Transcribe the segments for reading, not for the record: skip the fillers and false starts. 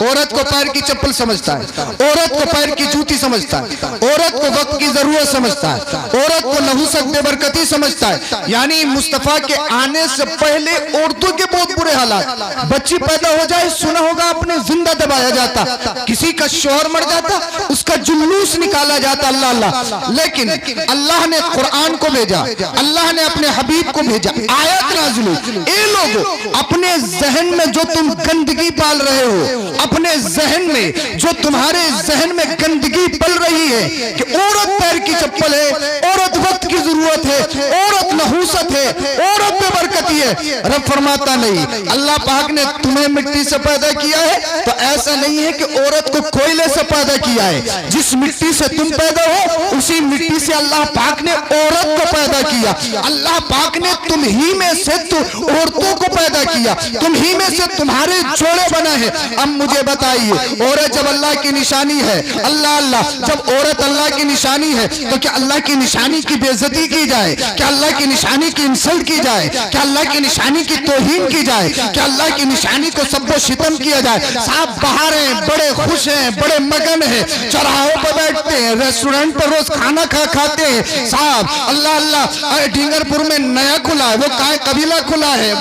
औरत को पैर की चप्पल समझता है, औरत को पैर की जूती समझता है, औरत को वक्त की जरूरत समझता है, औरत को नहुसत बेबरकती समझता है। यानी मुस्तफा के आने से पहले औरतों के बहुत बुरे हालात। बच्ची पैदा हो जाए, सुना होगा आपने, जिंदा दबाया जाता, किसी का शौहर मर जाता, उसका जुलूस निकाला जाता, अल्लाह अल्लाह। लेकिन अल्लाह ने कुरान को भेजा, अल्लाह ने अपने हबीब को भेजा, आयत नाज़िल हुई। ए लोगो, अपने जहन में जो तुम गंदगी पाल रहे हो, अपने जहन में जो तुम्हारे जहन में गंदगी पल रही है कि औरत पैर की चप्पल है, औरत वक्त की जरूरत है, औरत नहूसत है, औरत बेबरकती है, रब फरमाता नहीं, अल्लाह पाक ने तुम्हें मिट्टी से पैदा किया है तो ऐसा नहीं है कि औरत को कोयले से पैदा किया है। जिस मिट्टी से तुम पैदा हो उसी मिट्टी से अल्लाह पाक ने औरत को पैदा किया। अल्लाह पाक ने तुम ही में से औरतों को पैदा किया, तुम ही में से तुम्हारे जोड़े बना है। अब मुझे बताइए, औरत जब अल्लाह की निशानी है, अल्लाह अल्लाह, जब औरत अल्लाह की निशानी है तो क्या अल्लाह की निशानी की बेइज्जती की जाए? क्या अल्लाह की निशानी की इंसल्ट की जाए? क्या अल्लाह की निशानी की तौहीन की जाए? क्या अल्लाह की निशानी को सबको शितम किया जाए? साहब बाहर हैं, बड़े खुश हैं, बड़े मगन हैं, चौराहों पर बैठते हैं, रेस्टोरेंट पर रोज खाना खाते हैं। साहब अल्लाह अल्लाह, डींगरपुर में नया खुला है, वो काय कबीला खुला है,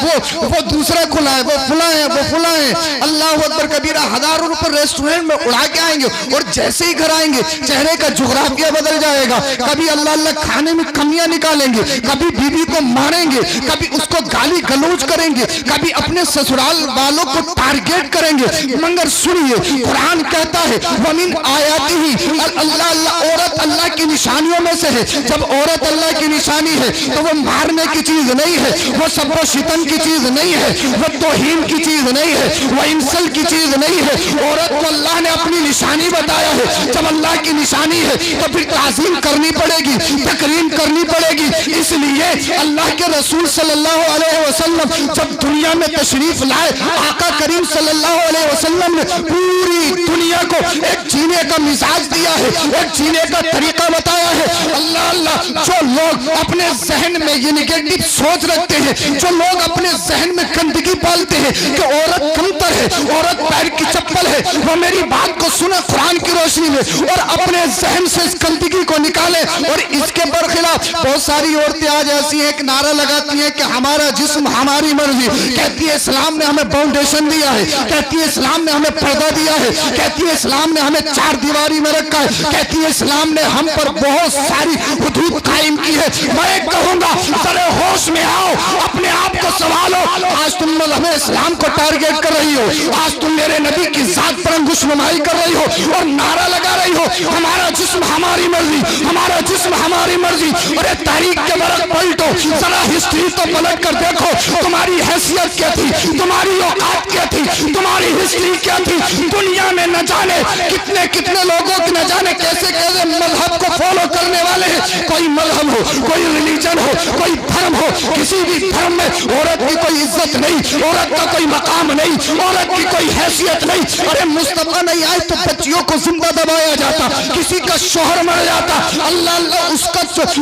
वो दूसरा खुला है, वो फुला है, वो फुला है। अल्लाह अकबर कबीरा, हजारों रुपए रेस्टोरेंट में उड़ा के आएंगे और जैसे ही घर आएंगे चेहरे का जुगराफिया बदल जाएगा। कभी अल्लाह अल्लाह खाने में कमियां निकालेंगे, कभी बीवी को मारेंगे, कभी उसको गाली गलौज करेंगे, कभी अपने ससुराल वालों को टारगेट करेंगे। मगर सुनिए, कुरान कहता है वमिन आयातिही, अल्लाह अल्लाह, औरत अल्लाह की निशानियों में से है। जब औरत अल्लाह की निशानी है तो वो मारने की चीज नहीं है, वो सबको शितम की चीज नहीं है, वो तौहीन की चीज नहीं है, वो इंसल की चीज नहीं है। औरत को अल्लाह ने अपनी निशानी बताया है। जब अल्लाह की निशानी है तो फिर ताज़ीम करनी पड़ेगी, तकरीम करनी पड़ेगी। इसलिए अल्लाह के रसूल सल्लल्लाहु अलैहि वसल्लम जब दुनिया में तशरीफ लाए, आका करीम सल्लल्लाहु अलैहि वसल्लम ने पूरी दुनिया को एक जीने का मिजाज दिया है, एक जीने का तरीका बताया है। अल्लाह अल्लाह, जो लोग अपने जहन में ये नेगेटिव सोच रखते हैं, जो लोग अपने जहन में गंदगी पालते हैं कि औरत कमतर है, औरत पैर की चप्पल है, वो मेरी बात को सुने कुरान की रोशनी में और अपने जहन से इस गंदगी को निकाले। और इसके बरखिलाफ बहुत सारी औरतें आज ऐसी हैं कि नारा लगाती हैं कि हमारा जिस्म हमारी मर्जी। कहती है इस्लाम ने हमें फाउंडेशन दिया है, कहती है इस्लाम ने हमें पर्दा दिया है, कहती है इस्लाम ने हमें चार दीवारी में रखा है, कहती है इस्लाम ने हम पर बहुत सारी हुदूद कायम की है। मैं कहूंगा जरा होश में आओ, अपने आप को संभालो। आज तुम हमें इस्लाम को टारगेट कर रही हो, आज तुम मेरे नबी की जात पर अंगुशनुमाई कर रही हो और नारा लगा रही हो हमारा जिस्म हमारी मर्जी, हमारा जिस्म हमारी मर्जी। अरे तारीख के बरक पलटो, जरा हिस्ट्री तो पलट कर देखो, तुम्हारी हैसियत क्या थी, तुम्हारी औकात क्या थी, तुम्हारी हिस्ट्री क्या थी। दुनिया में न जाने कितने कितने लोगों की न जाने कैसे कैसे मजहब को फॉलो करने वाले हैं। कोई मजहब हो, कोई रिलीजन हो, कोई धर्म हो, किसी भी धर्म में औरत की कोई इज्जत नहीं, औरत का कोई मकाम नहीं, औरत की कोई हैसियत नहीं। अरे मुस्तफा नहीं आए तो बच्चियों को जिंदा दबाया जाता, किसी का शोहर मर जाता, अल्लाह अल्लाह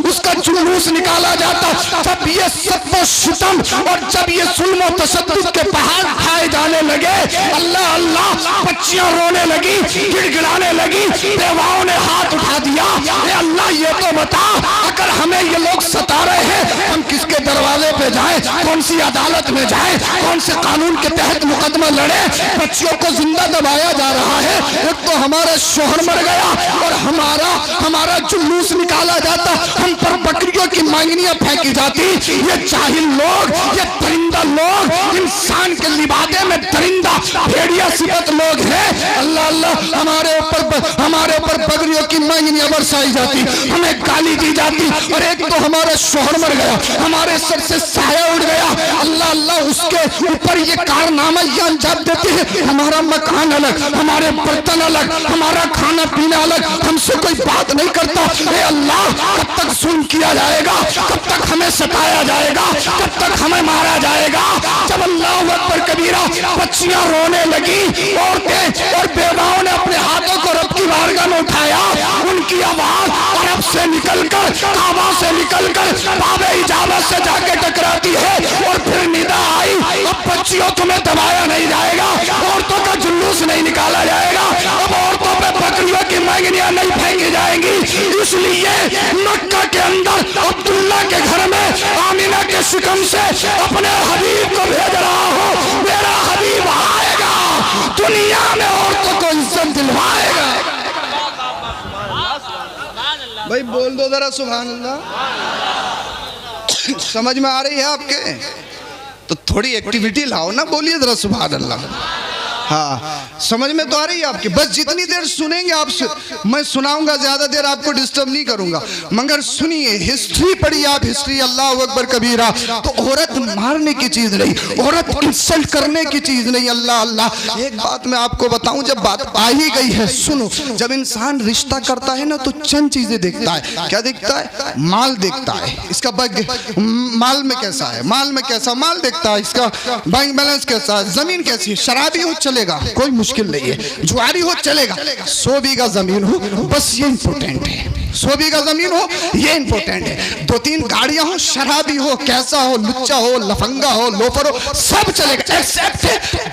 उसका जुलूस निकाला जाता। जब ये सब शितम और जब ये जुल्म और तशद्दुद के पहाड़ खाए जाने लगे, अल्लाह अल्लाह, बच्चियां रोने लगी, गिड़गिड़ाने लगी, बेवाओं ने हाथ उठा दिया। अल्लाह ये तो बता, अगर हमें ये लोग सता रहे हैं, हम किसके दरवाजे पे जाएं, कौन सी अदालत में जाएं, कौन से कानून के तहत मुकदमा लड़े? बच्चियों को जिंदा दबाया जा रहा है। एक तो हमारा शोहर मर गया और हमारा जुलूस निकाला जाता, हम पर बकरियों की मांगनियां फेंकी जाती। ये जाहिल लोग, ये दरिंदा लोग, इंसान के लिबादे में दरिंदा भेड़िया सिफत लोग हैं। अल्लाह अल्लाह, हमारे ऊपर बकरियों की मांगनियां बरसाई जाती, हमें गाली दी जाती। और एक तो हमारा शोहर मर गया, हमारे सर से साया उड़ गया। अल्लाह अल्लाह, उसके ऊपर ये कारनामा ये अंजाम देते हैं। हमारा मकान अलग, हमारे बर्तन अलग, हमारा खाना पीना अलग, हमसे कोई बात नहीं करता। ए अल्लाह, कब तक जुल्म किया जाएगा, कब तक हमें सताया जाएगा, कब तक हमें मारा जाएगा? जब अल्लाह अकबर कबीरा, बच्चियां रोने लगी, औरतें और बेवाओं ने अपने हाथों को रब की बारगाह में उठाया, उनकी आवाज अरब से निकलकर, काबा से निकलकर बाबे इजाबत से जाके टकराती है और फिर निदा आई, अब बच्चियों तुम्हें दबाया नहीं जाएगा, औरतों का जुलूस नहीं निकाला जाएगा, अब औरतों पे बकरियों की मैंगनियां नहीं फेंकी जाएंगी। इसलिए मक्का के अंदर अब्दुल्ला के घर में आमिना के शिकम से अपने हबीब को भेज रहा हूं। मेरा हबीब आएगा, दुनिया में औरतों को इज्जत दिलवाएगा। भाई बोल दो जरा सुभान अल्लाह। समझ में आ रही है आपके? तो थोड़ी एक्टिविटी लाओ ना, बोलिए जरा सुभान अल्लाह। हाँ, समझ में तो आ रही है आपकी? बस जितनी देर सुनेंगे आप मैं सुनाऊंगा, ज्यादा देर आपको डिस्टर्ब नहीं करूंगा, मगर सुनिए। हिस्ट्री पढ़िए आप, हिस्ट्री, अल्लाह अकबर कबीरा। तो औरत मारने की चीज नहीं, औरत इंसल्ट करने की चीज नहीं। अल्लाह अल्लाह। एक बात मैं आपको बताऊं, जब बात आ ही गई है सुनो। जब इंसान रिश्ता करता है ना तो चंद चीजें देखता है। क्या देखता है? माल देखता है, इसका माल में कैसा है, माल में कैसा माल देखता है, इसका बैंक बैलेंस कैसा है, जमीन कैसी है, शराबी हो चलेगा, कोई मुश्किल नहीं है, जुआरी हो चलेगा, 100 बीघा जमीन हो, बस ये इंपॉर्टेंट है। 100 बीघा जमीन हो, ये इंपॉर्टेंट है। 2-3 गाड़ियां हो, शराबी हो, कैसा हो, लुच्चा हो, लफंगा हो, लोफर हो, सब चलेगा, एक्सेप्ट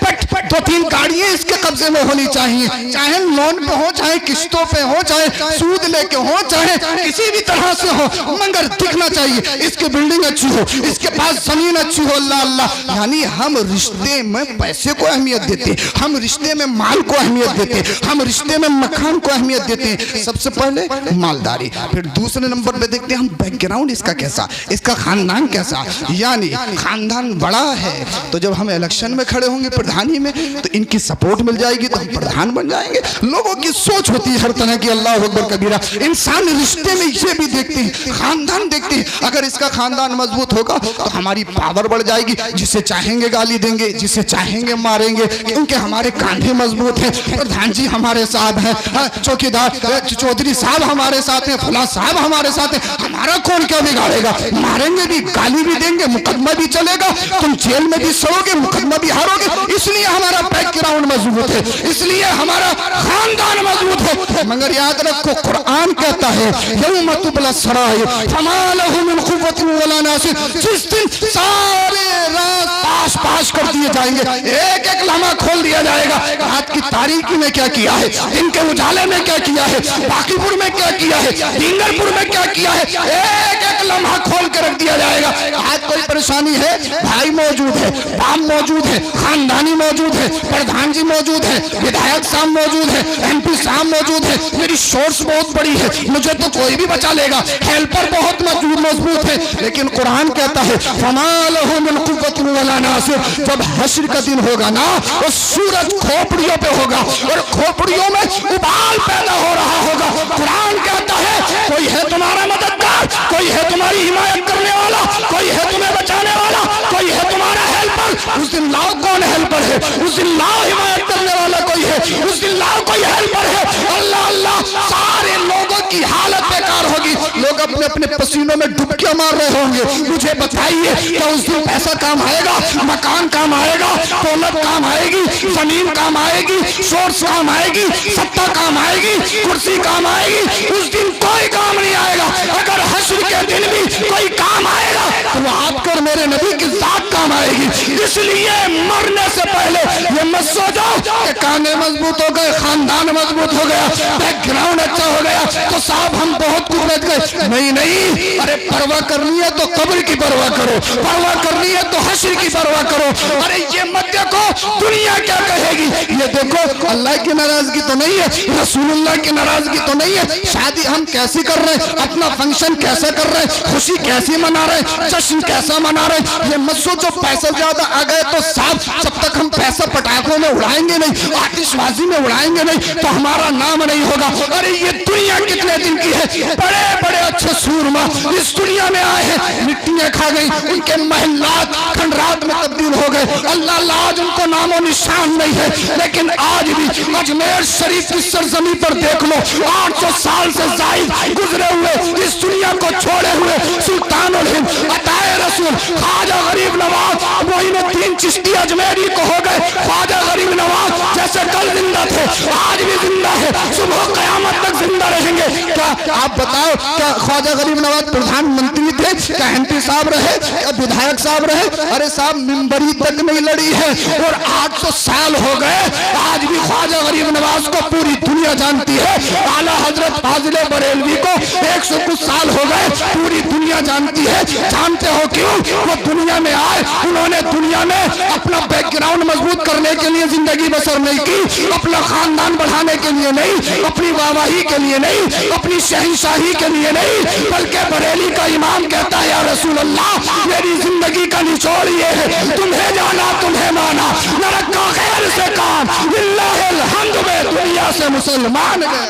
बट 2-3 गाड़ियां इसके कब्जे में होनी चाहिए, चाहे लोन पे हो, चाहे किस्तों पे हो, चाहे सूद लेके हो, चाहे किसी भी तरह से हो, मगर दिखना चाहिए इसकी बिल्डिंग अच्छी हो, इसके पास जमीन अच्छी हो। अल्लाह अल्लाह। यानी हम रिश्ते में पैसे को अहमियत देते, हम रिश्ते में माल को अहमियत देते, हम रिश्ते में मकान को अहमियत देते हैं। सबसे पहले मालदारी, फिर दूसरे नंबर पे देखते हैं हम बैकग्राउंड इसका कैसा, इसका खानदान कैसा। यानी खानदान बड़ा है तो जब हम इलेक्शन में खड़े होंगे प्रधानी में तो इनकी सपोर्ट मिल जाएगी तो हम प्रधान बन जाएंगे। लोगों की सोच होती है हर तरह की। अल्लाह अकबर कबीरा। इंसान रिश्ते में ये भी देखते हैं, खानदान देखते हैं। अगर इसका खानदान मजबूत होगा तो हमारी पावर बढ़ जाएगी, जिसे चाहेंगे गाली देंगे, जिसे चाहेंगे मारेंगे, क्योंकि हमारे कांधे मजबूत हैं। प्रधान जी हमारे साथ हैं, चौकीदार चौधरी साहब हमारे साथ हैं, फला साहब हमारे साथ हैं, हमारा कौन क्या बिगाड़ेगा। मारेंगे भी, गाली भी देंगे, मुकदमा भी चलेगा, तुम जेल में भी सोओगे, मुकदमा भी हारोगे। इसलिए हमारा बैकग्राउंड मजबूत है, इसलिए हमारा खानदान मजबूत है। मगर याद रखो कुरान कहता है यौम तुबला सराय फमा लहु मिन कुव्वतिन वला नासिर। जिस दिन सारे राज पाश पाश कर दिए जाएंगे, एक एक लम्हा खोल दिया जाएगा। रात की तारीकी में क्या किया है, दिन के उजाले में क्या किया है, बाकीपुर में क्या किया है, डींगरपुर में क्या किया है, एक एक लम्हा खोल के रख दिया जाएगा। आज कोई परेशानी है, भाई मौजूद है, बाप मौजूद है, खानदानी मौजूद है, प्रधान जी मौजूद है, विधायक साहब मौजूद है, MP साहब मौजूद है, मेरी सोर्स बहुत बड़ी है, मुझे तो कोई भी बचा लेगा, हेल्पर बहुत मजबूत है। लेकिन कुरान कहता है फमा लहु मिन कुव्वतिन वला नासिर। जब हश्र का दिन होगा ना, वो सूरज खोपड़ियों पे होगा और खोपड़ियों में उबाल पैदा हो रहा होगा। कुरान कहता है कोई है तुम्हारा मददगार, कोई है तुम्हारी हिमायत करने वाला, कोई है तुम्हें बचाने वाला, कोई है तुम्हारा हेल्पर। उस दिन लाओ कौन हेल्पर है, उस दिन लाओ हिमायत करने वाला कोई है, उस दिन लाओ कोई हेल्पर है। अल्लाह अल्लाह। सारे लोगों की हालत बेकार होगी, लोग अपने अपने पसीनों में डुबकियां मार रहे होंगे। मुझे बताइए क्या उस दिन पैसा काम आएगा, मकान काम आएगा, दौलत काम आएगी, जमीन काम आएगी, सोर्स काम आएगी, सत्ता काम आएगी, कुर्सी काम आएगी? उस दिन कोई काम नहीं आएगा। अगर हश्र के दिन भी कोई काम आएगा तो वो आपको और मेरे नबी की जात काम आएगी। इसलिए मरने से पहले ये मत सोचो कि कांधे मजबूत हो गए, खानदान मजबूत हो गया, बैकग्राउंड अच्छा हो गया तो साहब हम बहुत कुछ बच गए। नहीं नहीं, अरे परवाह करनी है तो कब्र की परवाह करो, परवाह करनी है तो हश्र की परवाह करो। अरे ये मत देखो दुनिया क्या कहेगी, ये देखो अल्लाह की नाराजगी तो नहीं है, रसूलुल्लाह की नाराजगी तो नहीं है। शादी हम कैसी कर रहे हैं, अपना फंक्शन कैसा कर रहे हैं, खुशी कैसी मना रहे हैं, जश्न कैसा मना रहे हैं। ये मत सोचो पैसा ज्यादा आ गए तो साहब जब तक हम पैसा पटाखों में उड़ाएंगे नहीं, आतिशबाजी में उड़ाएंगे नहीं तो हमारा नाम नहीं होगा। अरे ये दुनिया कितने दिन की है, बड़े बड़े अच्छे सूरमा इस दुनिया में आए हैं, मिट्टियां खा गई, उनके महलात खंडरात में तब्दील हो गए। अल्लाह अल्लाह, आज उनको नामो निशान नहीं है। लेकिन आज भी अजमेर शरीफ की सरजमी पर देख लो, 800 साल से जायद गुजरे हुए इस दुनिया को छोड़े हुए सुल्तानुल हिंद अताए रसूल ख्वाजा गरीब नवाज मोइनुद्दीन चिश्ती अजमेरी को हो गए। ख्वाजा गरीब नवाज जैसे कल जिंदा थे आज भी जिंदा है, सुबह कयामत तक जिंदा रहेंगे। क्या आप बताओ क्या ख्वाजा गरीब नवाज प्रधानमंत्री थे, क्या एमपी साहब रहे, क्या विधायक साहब रहे? अरे साहब मिंबरी तक नहीं लड़ी है और 800 साल हो गए, आज भी ख्वाजा गरीब नवाज को पूरी दुनिया जानती है। आला हजरत फाजिल बरेलवी को 100 कुछ साल हो गए, पूरी दुनिया जानती है। जानते हो क्यों? वो दुनिया में आए, उन्होंने दुनिया में अपना बैकग्राउंड मजबूत करने के लिए जिंदगी बसर नहीं की, अपना खानदान बढ़ाने के लिए नहीं, अपनी वाहवाही के लिए नहीं, अपनी शहंशाही के लिए नहीं, बल्कि बरेली का इमाम कहता है या रसूल अल्लाह मेरी जिंदगी का निचोड़ ये है, तुम्हें जाना तुम्हें माना, न रखा खैर से काम, लिल्लाहिल हम्द में दुनिया से मुसलमान गए।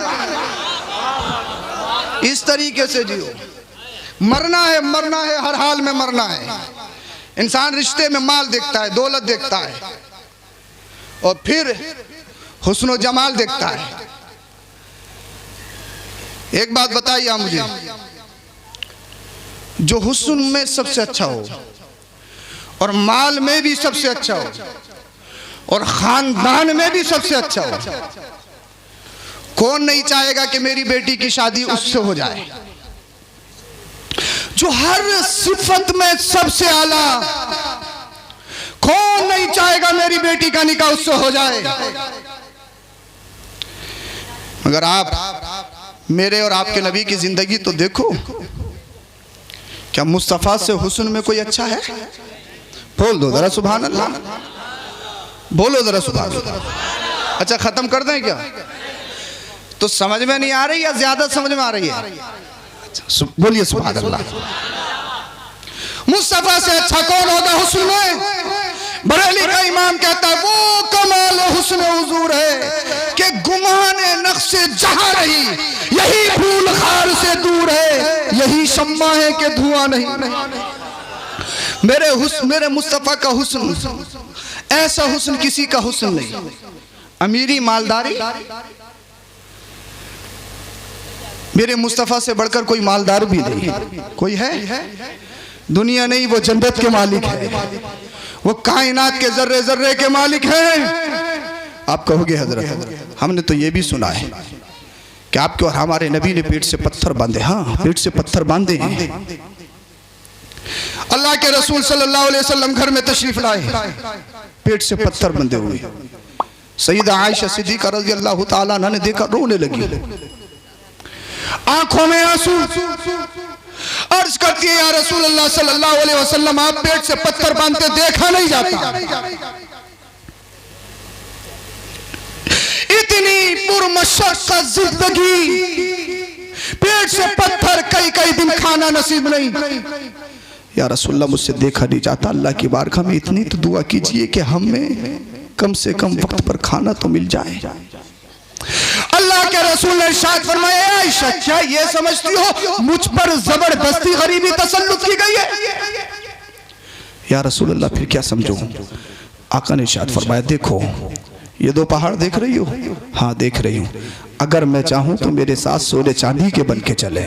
इस तरीके से जियो। मरना है, मरना है, हर हाल में मरना है। इंसान रिश्ते में माल देखता है, दौलत देखता है और फिर हुस्न जमाल देखता है। एक बात बताइए आप मुझे, जो हुस्न में सबसे अच्छा हो और माल में भी सबसे अच्छा हो और खानदान में भी सबसे अच्छा हो, कौन नहीं चाहेगा कि मेरी बेटी की शादी उससे हो जाए? जो हर सिफत में सबसे आला, कौन नहीं चाहेगा मेरी बेटी का निकाह उससे हो जाए? मगर आप मेरे और आपके नबी की जिंदगी तो देखो, क्या मुस्तफा से हुस्न में कोई अच्छा है? बोल दो जरा सुभान अल्लाह, बोलो जरा सुभान अल्लाह। अच्छा खत्म कर दें क्या? तो समझ में नहीं आ रही या ज्यादा समझ में आ रही है? अच्छा बोलिए सुभान अल्लाह। मुस्तफा से अच्छा कौन होगा हुस्न में? बरेली का इमाम कहता है वो कमाल हुस्न हुजूर है कि गुमाने नक्शे जहां रही, यही फूल खार से दूर है, यही शम्मा है कि धुआं नहीं। मेरे मुस्तफा का हुस्न ऐसा हुस्न किसी का हुस्न नहीं। अमीरी मालदारी, मेरे मुस्तफा से बढ़कर कोई मालदार भी नहीं। कोई है? दुनिया नहीं, वो जन्नत के मालिक है, वो कायनात के जर्रे जर्रे के मालिक हैं। आप कहोगे हजरत हमने तो ये भी सुना है कि आपके और हमारे नबी ने पेट से पत्थर बांधे। हाँ, पेट से पत्थर बांधे हैं। अल्लाह के रसूल सल्लल्लाहु अलैहि वसल्लम घर में तशरीफ लाए, पेट से पत्थर बंधे हुए। सईदा आयशा सिद्दीका रज़ियल्लाहु ताला अन्हा ने देखा, रोने लगी, आंखों में आंसू। अर्ज करती है या रसूल अल्लाह सल्लल्लाहु अलैहि वसल्लम आप पेट से पत्थर बांधते देखा नहीं जाता। इतनी पुरमशक्कत जिंदगी, पेट से पत्थर, कई कई दिन खाना नसीब नहीं। या रसूल अल्लाह मुझसे देखा नहीं जाता, अल्लाह की बारगाह में इतनी तो दुआ कीजिए कि हमें कम से कम वक्त पर खाना तो मिल जाए। अल्लाह के रसूल ने इरशाद फरमाया आयशा क्या ये समझती हो मुझ पर जबरदस्ती गरीबी तसल्लुत की गई है? या रसूल अल्लाह फिर क्या समझो? आका ने इरशाद फरमाया देखो ये दो पहाड़ देख रही हो? हाँ देख रही हूँ। अगर मैं चाहूं तो मेरे साथ सोने चांदी के बन के चले।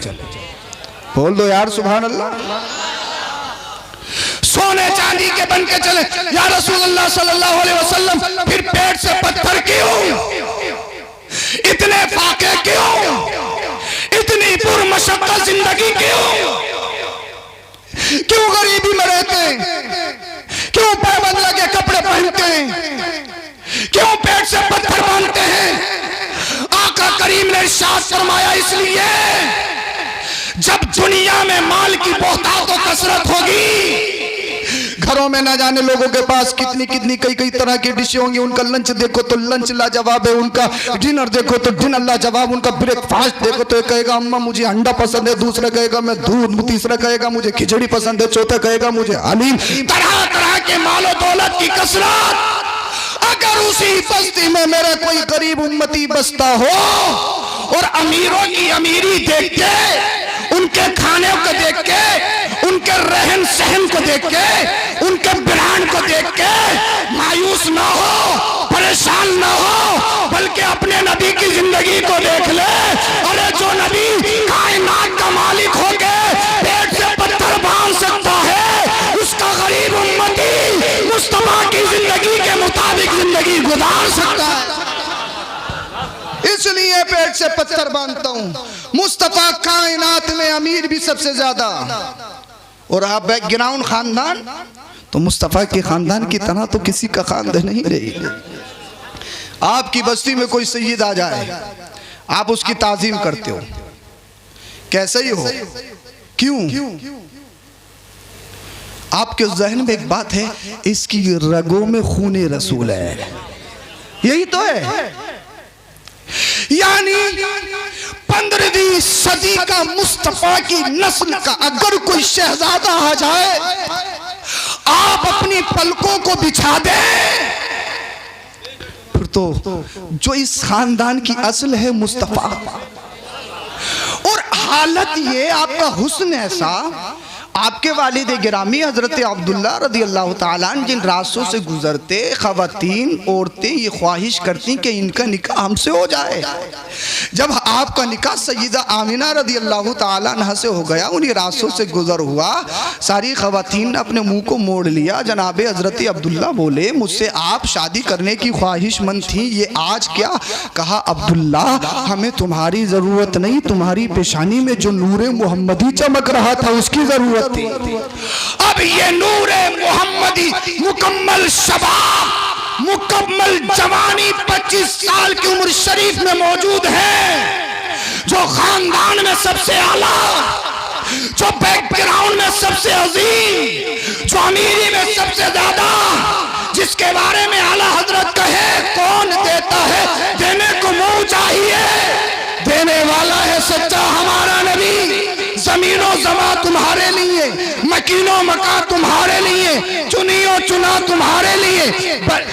बोल दो यार सुभान अल्लाह। सोने चांदी के बन के चले। या रसूल अल्लाह सल्लल्लाहु अलैहि वसल्लम फिर पेट से पत्थर क्यों? इतने फाके क्यों? इतनी पुरमशक्कत जिंदगी क्यों? क्यों गरीबी में रहते हैं? क्यों पाबंद लगे कपड़े पहनते हैं? क्यों पेट से पत्थर बांधते हैं? आका करीम ने इरशाद फरमाया इसलिए जब दुनिया में माल की बहुतायत और कसरत होगी, घरों में ना जाने लोगों के पास कितनी कितनी कई कई तरह की डिशें होंगी। उनका लंच देखो तो लंच लाजवाब है, उनका डिनर देखो तो डिनर लाजवाब, उनका ब्रेकफास्ट देखो तो एक कहेगा अम्मा मुझे अंडा पसंद है, दूसरा कहेगा मैं दूध, तीसरा कहेगा मुझे खिचड़ी पसंद है, चौथा कहेगा मुझे हलीम। तरह तरह के मालो दौलत की कसरत। अगर उसी बस्ती में मेरा कोई गरीब उम्मती बसता हो और अमीरों की अमीरी देख के, उनके खाने को देख के, उनके रहन सहन को देख के, उनके ब्रांड को देख के मायूस ना हो, परेशान ना हो, बल्कि अपने नबी की जिंदगी को देख ले। अरे जो नबी कायनात का मालिक हो गए पेट से पत्थर बांध सकता है, उसका गरीब उम्मती मुस्तफा की जिंदगी के मुताबिक जिंदगी गुजार सकता है। इसलिए पेट से पत्थर बांधता हूं। मुस्तफा कायनात में अमीर भी सबसे ज्यादा, और आप बैकग्राउंड खानदान तो मुस्तफा के खानदान की तरह तो किसी का खानदान नहीं रही। आपकी बस्ती में कोई सैयद आ जाए, आप उसकी ताजीम करते हो, कैसे ही हो, क्यों? आपके जहन में एक बात है, इसकी रगों में खूने रसूल है, यही तो है। यानी 15वीं सदी का मुस्तफा की नस्ल का अगर कोई शहजादा आ जाए, आप अपनी पलकों को बिछा दें, फिर तो जो इस खानदान की असल है मुस्तफा। और हालत ये, आपका हुस्न ऐसा, आपके वालिद गिरामी हजरत अब्दुल्ला रदी अल्लाह ताला अन्हु जिन रास्तों से गुजरते, खवातीन औरतें ये ख्वाहिश करती कि इनका निकाह हमसे हो जाए। जब आपका निकाह सैयदा आमिना रदी अल्लाह ताला अन्हा से हो गया, उन्हीं रास्तों से गुजर हुआ, सारी खवातीन ने अपने मुंह को मोड़ लिया। जनाब हजरत अब्दुल्ला बोले, मुझसे आप शादी करने की ख्वाहिशमंद थी, ये आज क्या? कहा, अब्दुल्ला हमें तुम्हारी जरूरत नहीं, तुम्हारी पेशानी में जो नूरे मोहम्मदी चमक रहा था उसकी जरूरत। अब ये नूरे मोहम्मदी मुकम्मल शबाब, मुकम्मल जवानी 25 साल की उम्र शरीफ में मौजूद है, जो खानदान में सबसे आला, जो बैकग्राउंड में सबसे अजीम, जो अमीरी में सबसे ज्यादा, जिसके बारे में आला हजरत कहे, कौन देता है, देने को मुंह चाहिए, देने वाला है सच्चा हमारा नबी। जमीनो जमा तुम्हारे लिए, मकीनो मका तुम्हारे लिए, चुनियो चुना तुम्हारे लिए,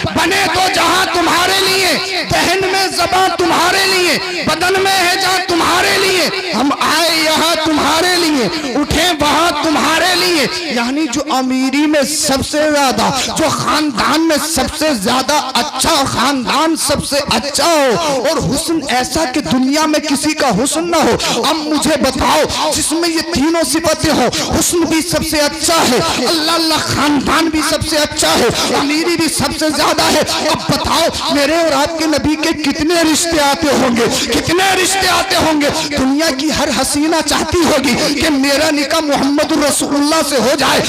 बने तो जहां तुम्हारे लिए, दहन में ज़बां तुम्हारे लिए, बदन में है जहां तुम्हारे लिए, हम आए यहाँ तुम्हारे लिए, उठे वहां तुम्हारे लिए। यानी जो अमीरी में सबसे ज्यादा, जो खानदान में सबसे ज्यादा अच्छा खानदान सबसे अच्छा हो, और हुस्न ऐसा कि दुनिया में किसी का हुस्न ना हो। अब मुझे बताओ, जिसमें ये तीनों सिफतें हो, हुस्न भी सबसे अच्छा है, अल्लाह अल्लाह खानदान भी सबसे अच्छा है, अमीरी भी सबसे ज्यादा है। अब बताओ, मेरे और आपके नबी के कितने रिश्ते आते होंगे, कितने रिश्ते आते होंगे। दुनिया की हर हसीना चाहती होगी कि मेरा निकाह मोहम्मद रसूलुल्लाह से हो जाए।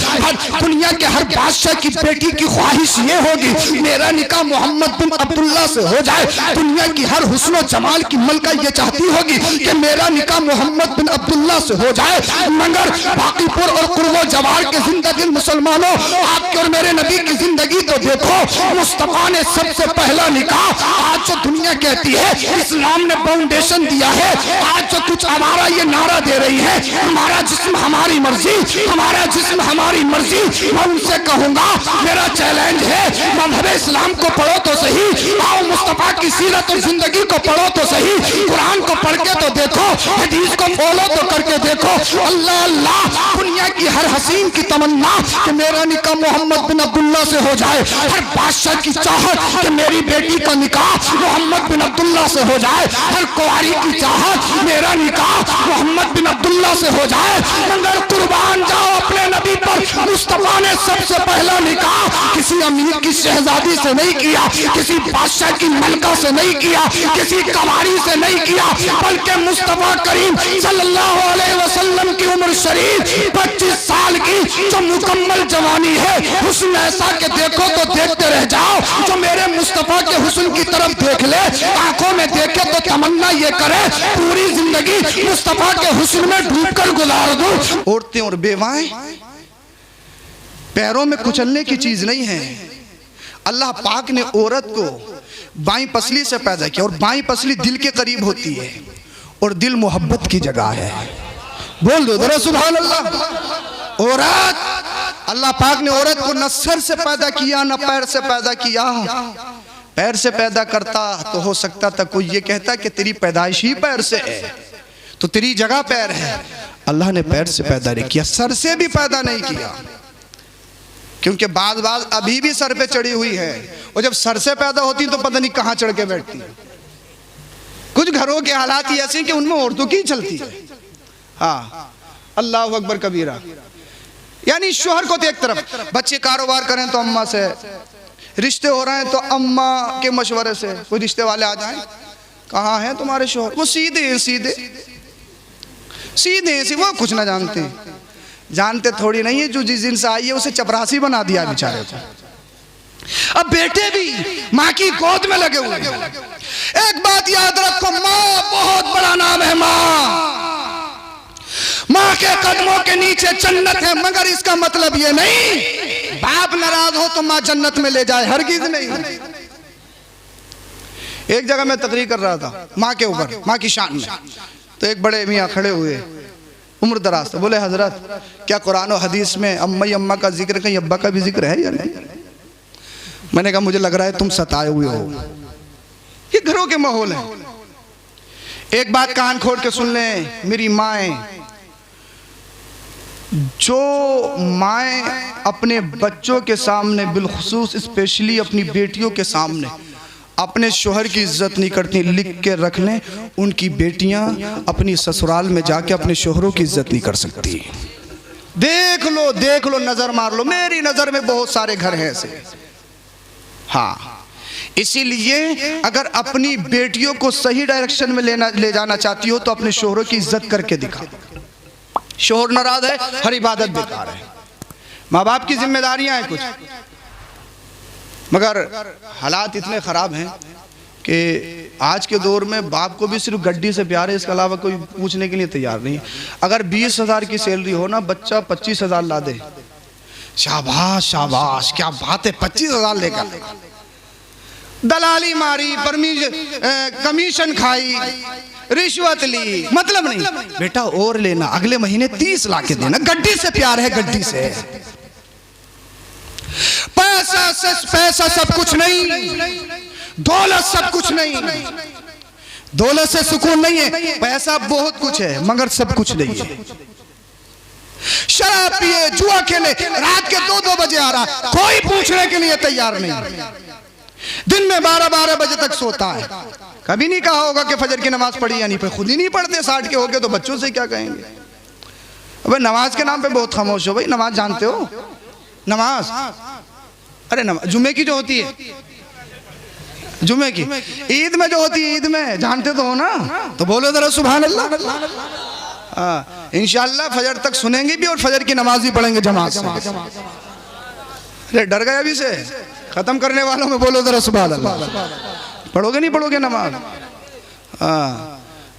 दुनिया के हर बादशाह की बेटी की ख्वाहिश ये होगी, मेरा निकाह मोहम्मद बिन अब्दुल्ला से हो जाए। दुनिया की हर हुस्न जमाल की मलका ये चाहती होगी कि मेरा निकाह मोहम्मद बिन अब्दुल्ला से हो जाए। मगर बाकीपुर और कुर्बो जवार के जिंदगी मुसलमानों, आपके और मेरे नबी की जिंदगी तो देखो, मुस्तफा ने सबसे पहला निकाह, आज जो दुनिया कहती है इस्लाम ने फाउंडेशन दिया है, आज जो कुछ हमारा ये नारा दे रही है, हमारा जिस्म हमारी मर्जी, हमारा जिस्म हमारी मर्जी। मैं उनसे कहूंगा, मेरा चैलेंज है, मज़हब इस्लाम को पढ़ो तो सही, आओ मुस्तफा की सीरत और जिंदगी को पढ़ो तो सही, कुरान को पढ़ के तो देखो, हदीस को फॉलो तो करके देखो। अल्लाह अल्लाह, दुनिया की हर हसीन की तमन्ना कि मेरा निकाह मोहम्मद बिन अब्दुल्ला से हो जाए, हर बादशाह की चाहत कि मेरी बेटी का निकाह मोहम्मद बिन अब्दुल्ला से हो जाए, हर कुंवारी की चाहत मेरा निकाह मोहम्मद बिन अब्दुल्ला से हो जाए। मगर कुर्बान जाओ अपने नबी पर, मुस्तफा ने सबसे पहला निकाह किसी अमीर की शहजादी से नहीं किया, किसी बादशाह की मलका से नहीं किया, किसी कुंवारी से नहीं किया, बल्कि मुस्तफा करीम सल्लल्लाहु अलैहि वसल्लम की उम्र शरीफ 25 साल की, जो मुकम्मल जवानी है, हुस्न ऐसा के देखो तो देखते रह जाओ। जो मेरे मुस्तफा के हुस्न की तरफ देख ले, आंखों में देखे तो तमन्ना ये करे पूरी जिंदगी मुस्तफा के हुस्न में डूबकर गुजार दूं। औरतें और बेवाएं पैरों में कुचलने की चीज नहीं है। अल्लाह पाक ने औरत को बाईं पसली से पैदा किया, और बाईं पसली दिल के करीब होती है, और दिल मोहब्बत की जगह है। बोल दो जरा सुभान अल्लाह। औरत, अल्लाह पाक ने औरत को न सर से पैदा किया न पैर से पैदा किया। पैर से पैदा करता तो हो सकता था कोई ये कहता कि तेरी पैदाइश ही पैर से है, तो तेरी जगह पैर है। अल्लाह ने पैर से पैदा नहीं किया, सर से भी पैदा नहीं किया, क्योंकि बाज अभी भी सर पे चढ़ी हुई है, और जब सर से पैदा होती तो पता नहीं कहाँ चढ़ के बैठती। कुछ घरों के हालात ही ऐसे कि उनमें औरतों की चलती है। हाँ, अल्लाह अकबर कबीरा। यानी शोहर को तो एक तरफ, बच्चे कारोबार करें तो अम्मा से, रिश्ते हो रहे हैं तो अम्मा के मशवरे से, कोई रिश्ते वाले आ जाएं, कहाँ हैं तुम्हारे शोहर, वो सीधे सीधे सीधे से, वो कुछ ना जानते, जानते थोड़ी नहीं है जो जिस दिन से आई है उसे चपरासी बना दिया बेचारे को। अब बेटे भी माँ की गोद में लगे हुए हैं। एक बात याद रखो, माँ बहुत बड़ा नाम है। माँ के कदमों के नीचे जन्नत है, मगर इसका मतलब ये नहीं बाप नाराज हो तो माँ जन्नत में ले जाए, हरगिज नहीं। एक जगह मैं तकरीर कर रहा था माँ के ऊपर, माँ की शान में, तो एक बड़े मियाँ खड़े हुए, उम्र दराज था, बोले हजरत क्या कुरान और हदीस में अम्मा का जिक्र कहीं अब्बा का भी जिक्र है या नहीं? मैंने कहा मुझे लग रहा है तुम सताए हुए हो, ये घरों के माहौल है। एक बात कान खोल के सुन लें मेरी माएँ, जो माएँ अपने बच्चों के सामने, बिलखुसूस स्पेशली अपनी बेटियों के सामने अपने शोहर की इज्जत नहीं करती, लिख के रख लें, उनकी बेटियां अपनी ससुराल में जाके अपने शोहरों की इज्जत नहीं कर सकती। देख लो, नजर मार लो, मेरी नजर में बहुत सारे घर हैं ऐसे। हाँ, इसीलिए अगर अपनी बेटियों को सही डायरेक्शन में ले जाना चाहती हो तो अपने शोहरों की इज्जत करके दिखा। शोहर नाराज है, हर इबादत बेकार है। माँ बाप की जिम्मेदारियां हैं कुछ, मगर हालात इतने ख़राब हैं कि आज के दौर में बाप को भी सिर्फ गड्डी से प्यार है, इसके अलावा कोई पूछने के लिए तैयार नहीं। अगर 20,000 की सैलरी हो ना, बच्चा 25,000 ला दे, शाबाश शाबाश क्या बात है, 25,000 लेकर दलाली मारी, कमीशन खाई, रिश्वत ली, मतलब नहीं बेटा और लेना, अगले महीने 30 ला के देना। गड्डी से प्यार है, गड्डी से। पैसा सब कुछ नहीं, दौलत सब कुछ नहीं, दौलत से सुकून नहीं है। पैसा बहुत कुछ है मगर सब कुछ नहीं है। शराब पिए, जुआ खेले, रात के 2-2 बजे आ रहा, कोई पूछने के लिए तैयार नहीं। दिन में 12-12 बजे तक सोता है। कभी नहीं कहा होगा कि फजर की नमाज पढ़ी या नहीं पढ़ी, खुद ही नहीं पढ़ते। 60 के हो गए तो बच्चों से क्या कहेंगे? अबे नमाज के नाम पे बहुत खामोश हो भाई। नमाज जानते हो? नमाज, अरे नमाज जुम्मे की जो होती है, जुम्मे की, ईद में जो होती है, ईद में जानते तो हो ना, तो बोलो जरा सुभान अल्लाह। इंशाअल्लाह फजर तक सुनेंगे भी और फजर की नमाज भी पढ़ेंगे जमात से। अरे डर गए अभी से, खत्म करने वालों में बोलो जरा सुभान अल्लाह। पढ़ोगे नहीं पढ़ोगे नमाज?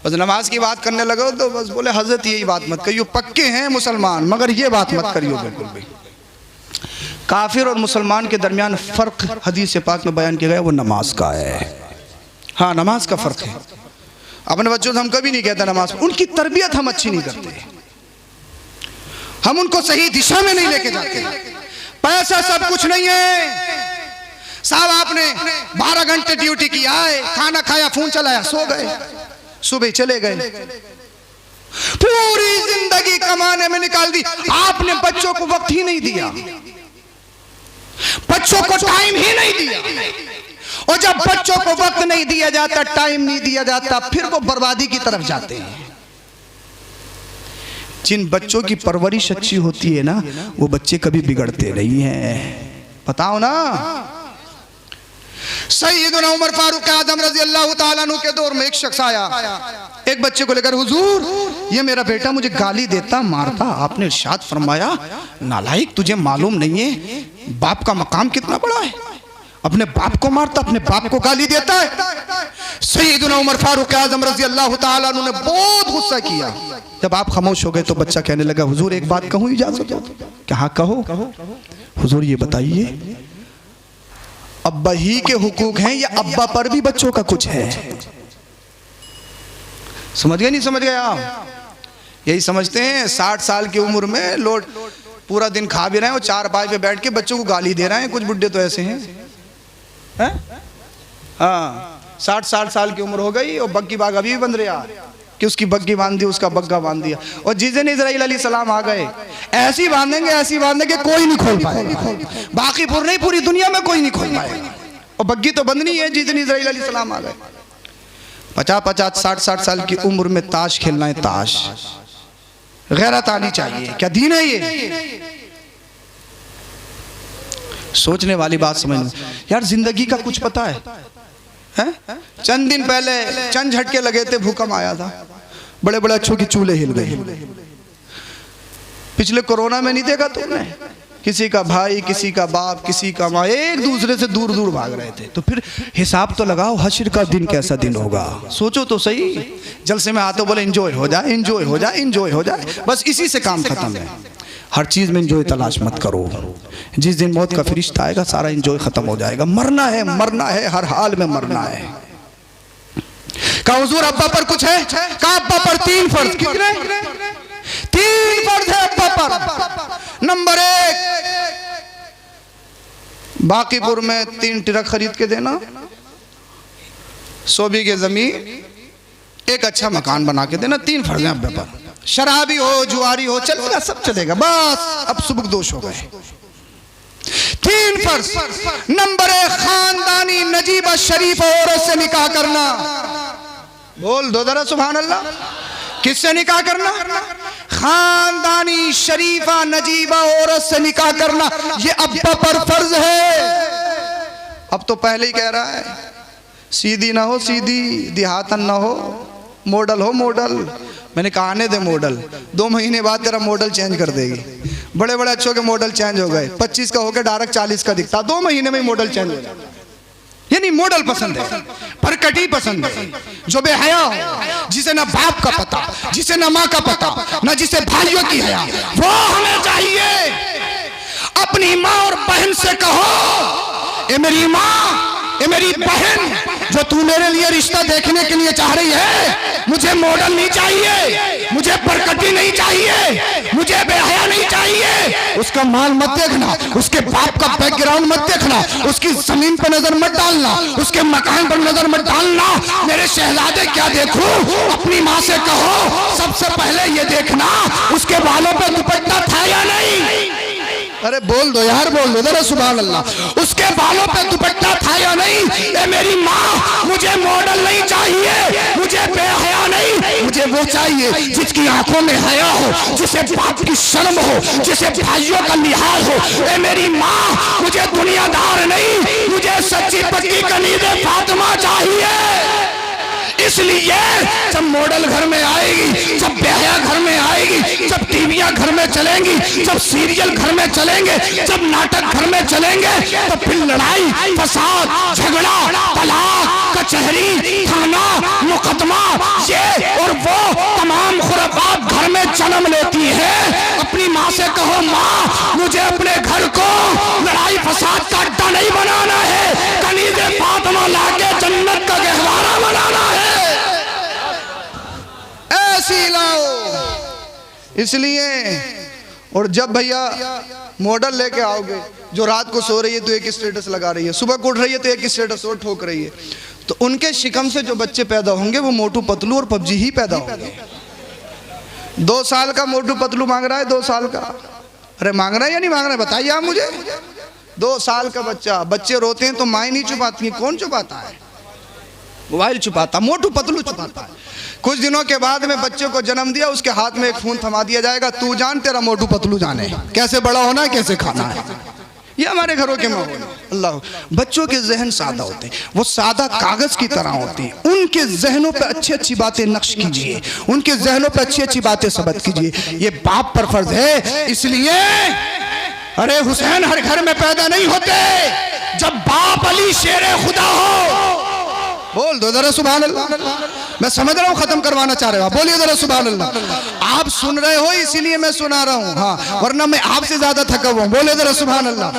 बस नमाज की बात करने लगो तो बस बोले हजरत यही बात मत करियो, पक्के हैं मुसलमान मगर ये बात मत करियो बिल्कुल भी। काफिर और मुसलमान के दरमियान फ़र्क हदीस पाक में बयान किया गया, वो नमाज का है। हाँ, नमाज का फ़र्क है। अपने बच्चों से हम कभी नहीं कहते नमाज, उनकी तरबियत हम अच्छी नहीं करते, हम उनको सही दिशा में नहीं लेके जाते। पैसा सब कुछ नहीं है साहब, आपने 12 घंटे ड्यूटी की, आए खाना खाया, फोन चलाया, सो गए, सुबह चले गए, पूरी जिंदगी कमाने में निकाल दी, आपने बच्चों को वक्त ही नहीं दिया, बच्चों को टाइम ही नहीं दिया। और जब बच्चों को वक्त नहीं दिया जाता, टाइम नहीं दिया जाता, फिर वो बर्बादी की तरफ जाते हैं। जिन बच्चों की परवरिश अच्छी होती है ना, वो बच्चे कभी बिगड़ते नहीं हैं। बताओ ना, सैयदना उमर फारूक आजम रजी अल्लाह ताला अन्हु के दौर में एक शख्स आया, एक बच्चे को लेकर, हुजूर ये मेरा बेटा मुझे गाली देता, मारता। आपने इरशाद फरमाया, नालायक तुझे मालूम नहीं है बाप का मकाम कितना बड़ा है, अपने बाप को मारता, अपने बाप को गाली देता है। सैयदना उमर फारूक आजम रजी अल्लाह ताला अन्हु ने बहुत गुस्सा किया। जब आप खामोश हो गए तो बच्चा कहने लगा, हुजूर एक बात कहूं इजाजत हो? क्या? हाँ कहो। हुजूर ये बताइए, अब्बा ही के हुकूक हैं या अब्बा पर भी बच्चों का कुछ है? समझ गए नहीं समझ गए आप? यही समझते हैं 60 साल की उम्र में लोग पूरा दिन खा भी रहे हैं और चारपाई पे बैठ के बच्चों को गाली दे रहे हैं। कुछ बुड्ढे तो ऐसे हैं, हाँ 60 साल की उम्र हो गई और बग्गी बाग अभी भी बंद रहा कि उसकी बग्गी बांध दी, उसका बग्गा बांध दिया। और जिस दिन इजराइल अलैहि सलाम आ गए, ऐसी बांधेंगे कोई नहीं खोल पाएगा, बाकी नहीं पूरी दुनिया में कोई नहीं खोल पाएगा। और बग्गी तो बंद नहीं है जिस दिन इजराइल अलैहि सलाम आ गए। 50-50 60 साल की उम्र में ताश खेलना है, ताश। गैरत आनी चाहिए, क्या दीन है ये? सोचने वाली बात समझ यार, जिंदगी का कुछ पता है? चंद दिन पहले चंद झटके लगे थे, भूकंप आया था, बड़े बड़े अच्छों की चूल्हे हिल गए। पिछले कोरोना में नहीं देखा तुमने, किसी का भाई, किसी का बाप, किसी का माँ एक दूसरे से दूर दूर भाग रहे थे। तो फिर हिसाब तो लगाओ हश्र का दिन कैसा दिन होगा, सोचो तो सही। जलसे में आते बोले एंजॉय हो जाए, एंजॉय हो जाए, एंजॉय हो जाए, बस इसी से काम खत्म है। हर चीज में एंजॉय तलाश मत करो, जिस दिन मौत का फरिश्ता आएगा सारा एंजॉय खत्म हो जाएगा। मरना है, मरना है, हर हाल में मरना है। कहा हुजूर अब्बा पर कुछ है? कहा अब्बा पर 3 फर्ज। कितने? 3 फर्ज है अब्बा पर। नंबर 1, बाकीपुर में 3 ट्रक खरीद के देना, 100 बीघे जमीन, एक अच्छा मकान बना के देना। 3 फर्ज है अब्बा पर। शराबी हो, जुआरी हो, चलेगा, सब चलेगा, बस अब सुबक दोष हो गए। 3 फर्ज। नंबर 1, खानदानी नजीबा शरीफ औरत से निकाह करना। बोल दो जरा सुभान अल्लाह। किससे निकाह करना? खानदानी शरीफा नजीबा औरत से निकाह करना, ये अब्बा पर फर्ज है। अब तो पहले ही कह रहा है, सीधी ना हो सीधी, देहातन ना हो, मॉडल हो मॉडल। मैंने कहा आने दे मॉडल, 2 महीने बाद तेरा मॉडल चेंज कर देगी। बड़े बड़े अच्छों के मॉडल चेंज हो गए, 25 का होकर डायरेक्ट 40 का दिखता, 2 महीने में ही मॉडल चेंज हो जाता। यानी मॉडल पसंद है, परकटी पसंद है, जो बेहया हो, जिसे ना बाप का पता, जिसे ना माँ का पता, ना जिसे भाइयों की हया, वो हमें चाहिए। अपनी माँ और बहन से कहो, ए मेरी माँ, ए मेरी बहन, जो तू मेरे लिए रिश्ता देखने के लिए चाह रही है, मुझे मॉडल नहीं चाहिए, मुझे परकटी नहीं चाहिए, मुझे बेहया नहीं चाहिए। उसका माल मत देखना, उसके बाप का बैकग्राउंड मत देखना, उसकी जमीन पर नजर मत डालना, उसके मकान पर नजर मत डालना। मेरे शहजादे क्या देखूं? अपनी माँ से कहो सबसे पहले ये देखना उसके बालों पे दुपट्टा था या नहीं। अरे बोल दो यार, बोल दो जरा सुभान अल्लाह। उसके बालों पे दुपट्टा था या नहीं? ए मेरी माँ, मुझे मॉडल नहीं चाहिए, मुझे बेहया नहीं, मुझे वो चाहिए जिसकी आंखों में हया हो, जिसे बाप की शर्म हो, जिसे भाइयों का लिहाज हो। ए मेरी माँ, मुझे दुनियादार नहीं, मुझे सच्ची पक्की कनीज़े फातिमा चाहिए। इसलिए जब मॉडल घर में आएगी, जब बेहया घर में आएगी, जब टीवियां घर में चलेंगी, जब सीरियल घर में चलेंगे, जब नाटक घर में चलेंगे, तो फिर लड़ाई, फसाद, झगड़ा, तलाक, कचहरी, थाना, मुकदमा, ये और वो तमाम खुराफात घर में जन्म लेती है। अपनी माँ से कहो, माँ मुझे अपने घर को लड़ाई फसाद का अड्डा नहीं बनाना है, कनीज़े फातिमा लाके जन्नत का गहवारा बनाना है। ऐसी लाओ। इसलिए और जब भैया मॉडल लेके आओगे, जो रात को सो रही है तो एक स्टेटस लगा रही है, सुबह को उठ रही है तो एक स्टेटस और ठोक रही है, तो उनके शिकम से जो बच्चे पैदा होंगे वो मोटू पतलू और पबजी ही पैदा होंगे। 2 साल का मोटू पतलू मांग रहा है, 2 साल का। अरे मांग रहा है या नहीं मांग रहा है बताइए आप मुझे। 2 साल का बच्चा, बच्चे रोते हैं तो माँ नहीं छुपाती है, कौन छुपाता है? मोबाइल छुपाता, मोटू पतलू छुपाता है। कुछ दिनों के बाद में बच्चे को जन्म दिया, उसके हाथ में एक फोन थमा दिया जाएगा, तू जान तेरा मोटू पतलू जाने कैसे बड़ा होना है, कैसे खाना है। ये हमारे घरों के माहौल। अल्लाह, बच्चों के जहन सादा होते हैं, वो सादा कागज की तरह होते हैं। उनके जहनों पे अच्छी अच्छी बातें नक्श कीजिए, उनके जहनों पे अच्छी अच्छी बातें सबत कीजिए। ये बाप पर फर्ज है। इसलिए अरे हुसैन हर घर में पैदा नहीं होते, जब बाप अली शेरे खुदा हो। बोल दो जरा सुभान अल्लाह। मैं समझ रहा हूँ खत्म करवाना चाह रहे हो, बोलिए जरा सुभान अल्लाह। आप सुन रहे हो इसीलिए मैं सुना रहा हूँ, हाँ, वरना मैं आपसे ज्यादा थका हुआ हूँ। बोले जरा सुभान अल्लाह।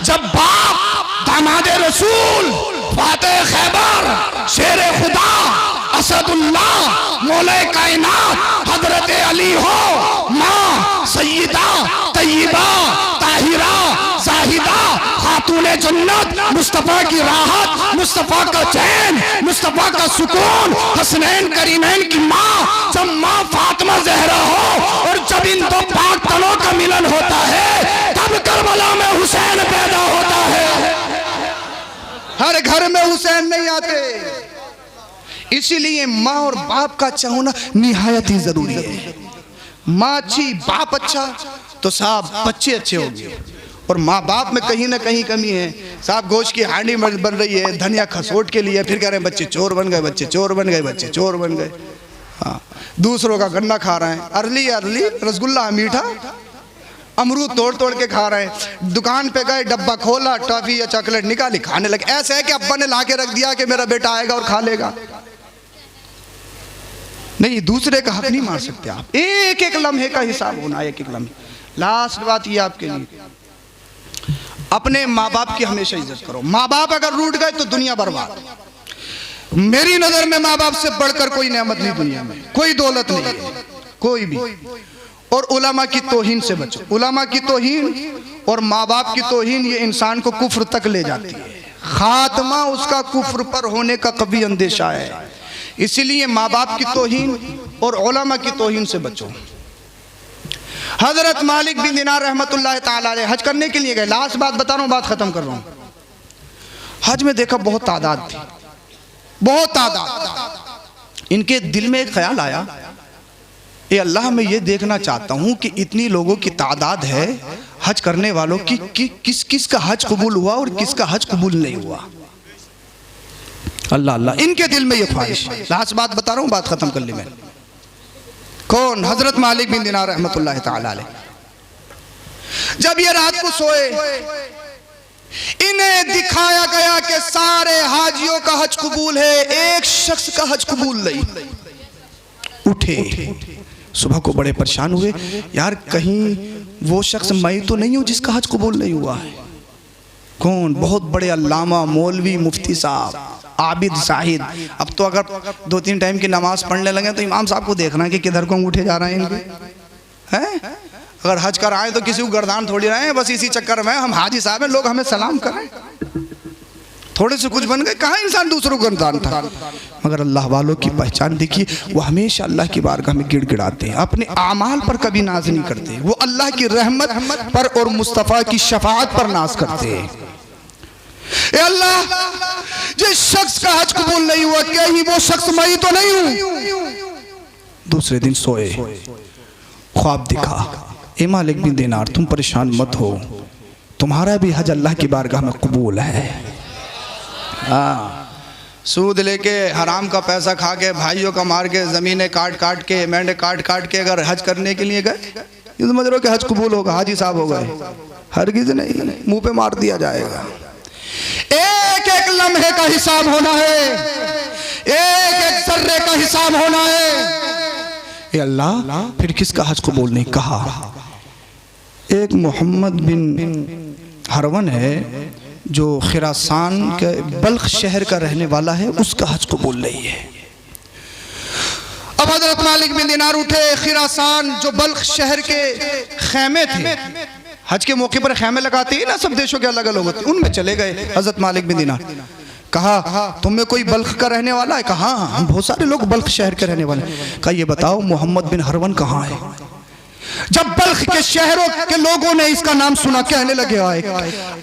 जब बाप दामादे रसूल, फातेह खैबर, शेरे खुदा, असदुल्लाह, मौला कायनात हजरत अली हो, माँ सय्यदा तय्यबा ताहिरा जाहिदा खातूने जन्नत, मुस्तफा की राहत, मुस्तफा का चैन, मुस्तफा का सुकून, हसनैन करीमैन की माँ, जब माँ फातिमा जहरा हो और जब इन 2 पाक तनों का मिलन होता है, तब करबला में हुसैन पैदा होता है। हर घर में हुसैन नहीं आते। इसीलिए माँ और बाप का अच्छा होना निहायत ही जरूरी है। माँ अच्छी, बाप अच्छा, तो साहब बच्चे अच्छे होंगे। और माँ बाप में कहीं ना कहीं कमी है। साहब गोश्त की हांडी बन रही है, धनिया खसोट के लिए, फिर कह रहे हैं बच्चे चोर बन गए, बच्चे चोर बन गए, बच्चे चोर बन गए। हाँ, दूसरों का गन्ना खा रहे हैं, अरली अरली रसगुल्ला मीठा, अमरूद तोड़ तोड़ के खा रहे हैं। दुकान पे गए, डब्बा खोला, टॉफी या चॉकलेट निकाली, खाने लगे। ऐसे है कि अब्बा ने ला के रख दिया कि मेरा बेटा आएगा और खा लेगा। नहीं, दूसरे का हक नहीं मार सकते आप। एक एक लम्हे का हिसाब होना, एक एक लम्हे। लास्ट बात ये आपके लिए, अपने माँ बाप की हमेशा इज्जत करो। माँ बाप अगर रूठ गए तो दुनिया बर्बाद। मेरी नजर में माँ बाप से बढ़कर कोई नेमत नहीं दुनिया में, कोई दौलत नहीं है, कोई भी। और उलमा की तौहीन से बचो। उलमा की तौहीन और माँ बाप की तौहीन ये इंसान को कुफ्र तक ले जाती है। खात्मा उसका कुफ्र पर होने का कभी अंदेशा है। इसीलिए माँ बाप की तौहीन और उलमा की तौहीन से बचो। हजरत मालिक बिन दिनार रहमतुल्लाह ताला अलैह हज करने के लिए गए। लास्ट बात बता रहा हूँ, बात खत्म कर रहा हूँ। हज में देखा बहुत तादाद थी, बहुत तादाद। इनके दिल में एक ख्याल आया, ये अल्लाह मैं ये देखना चाहता हूँ कि इतनी लोगों की तादाद है हज करने वालों की, किस किस का हज कबूल हुआ और किसका हज कबूल नहीं हुआ। अल्लाह अल्लाह, इनके दिल में ये ख्वाहिश। लास्ट बात बता रहा हूँ, बात खत्म कर ली मैं। कौन? हजरत मालिक बिन दिनार रहमतुल्लाह ताला अलैह। जब ये रात को सोए, इन्हें दिखाया गया कि सारे हाजियों का हज कबूल है, एक शख्स का हज कबूल नहीं। उठे, सुबह को बड़े परेशान हुए, यार कहीं वो शख्स मैं तो नहीं हूं जिसका हज कबूल नहीं हुआ है। कौन? बहुत बड़े अल्लामा, मौलवी, मुफ्ती साहब, आबिद, साहिद। अब तो अगर 2-3 टाइम की नमाज पढ़ने लगे तो इमाम साहब को देखना है कि किधर को उठे जा रहे हैं इनके, हैं? अगर हज कर आए तो किसी को गर्दान थोड़ी रहे हैं, बस इसी चक्कर में हम हाजी साहब हैं, लोग हमें सलाम करें। थोड़े से कुछ बन गए, कहाँ इंसान दूसरों को गर्दान था। मगर अल्लाह वालों की पहचान देखिए, वो हमेशा अल्लाह की बारगाह में गिड़गिड़ाते हैं, अपने आमाल पर कभी नाज नहीं करते। वो अल्लाह की रहमत पर और मुस्तफ़ा की शफाअत पर नाज करते हैं। ए अल्लाह, जिस शख्स का हज कबूल नहीं हुआ, कहीं वो शख्स मैं तो नहीं हूं। दूसरे दिन सोए, ख्वाब दिखा, ए मालिक बिन दिनार तुम परेशान मत हो, तुम्हारा भी हज अल्लाह की बारगाह में कबूल है। हाँ, सूद लेके, हराम का पैसा खा के, भाइयों का मार के, ज़मीनें काट काट के, मेंढे काट काट के अगर हज करने के लिए गए, ये समझ रहे हो कि हज कबूल होगा, हाजी साहब हो गए? हरगिज़ नहीं, मुंह पे मार दिया जाएगा। एक एक लम्हे का हिसाब होना है, एक एक जर्रे का हिसाब होना है। ये अल्लाह, फिर किसका हज कबूल नहीं? कहा एक मोहम्मद बिन हरवन है जो खिरासान के बल्ख शहर का रहने वाला है, उसका हज कबूल नहीं है। अब हजरत मालिक बिन दिनार उठे, खिरासान जो बल्ख शहर के खेमे थे, हज के मौके पर खेमे लगाते हैं ना, सब देशों के अलग अलग होते, उनमें चले गए हजरत मालिक बिन दिनार। कहा तुम में कोई बल्ख का रहने वाला है? कहा हम बहुत सारे लोग बल्ख शहर के रहने वाले। कहा ये बताओ मोहम्मद बिन हरवन कहाँ है? जब बल्ख के शहरों के लोगों ने इसका नाम सुना, कहने लगे आए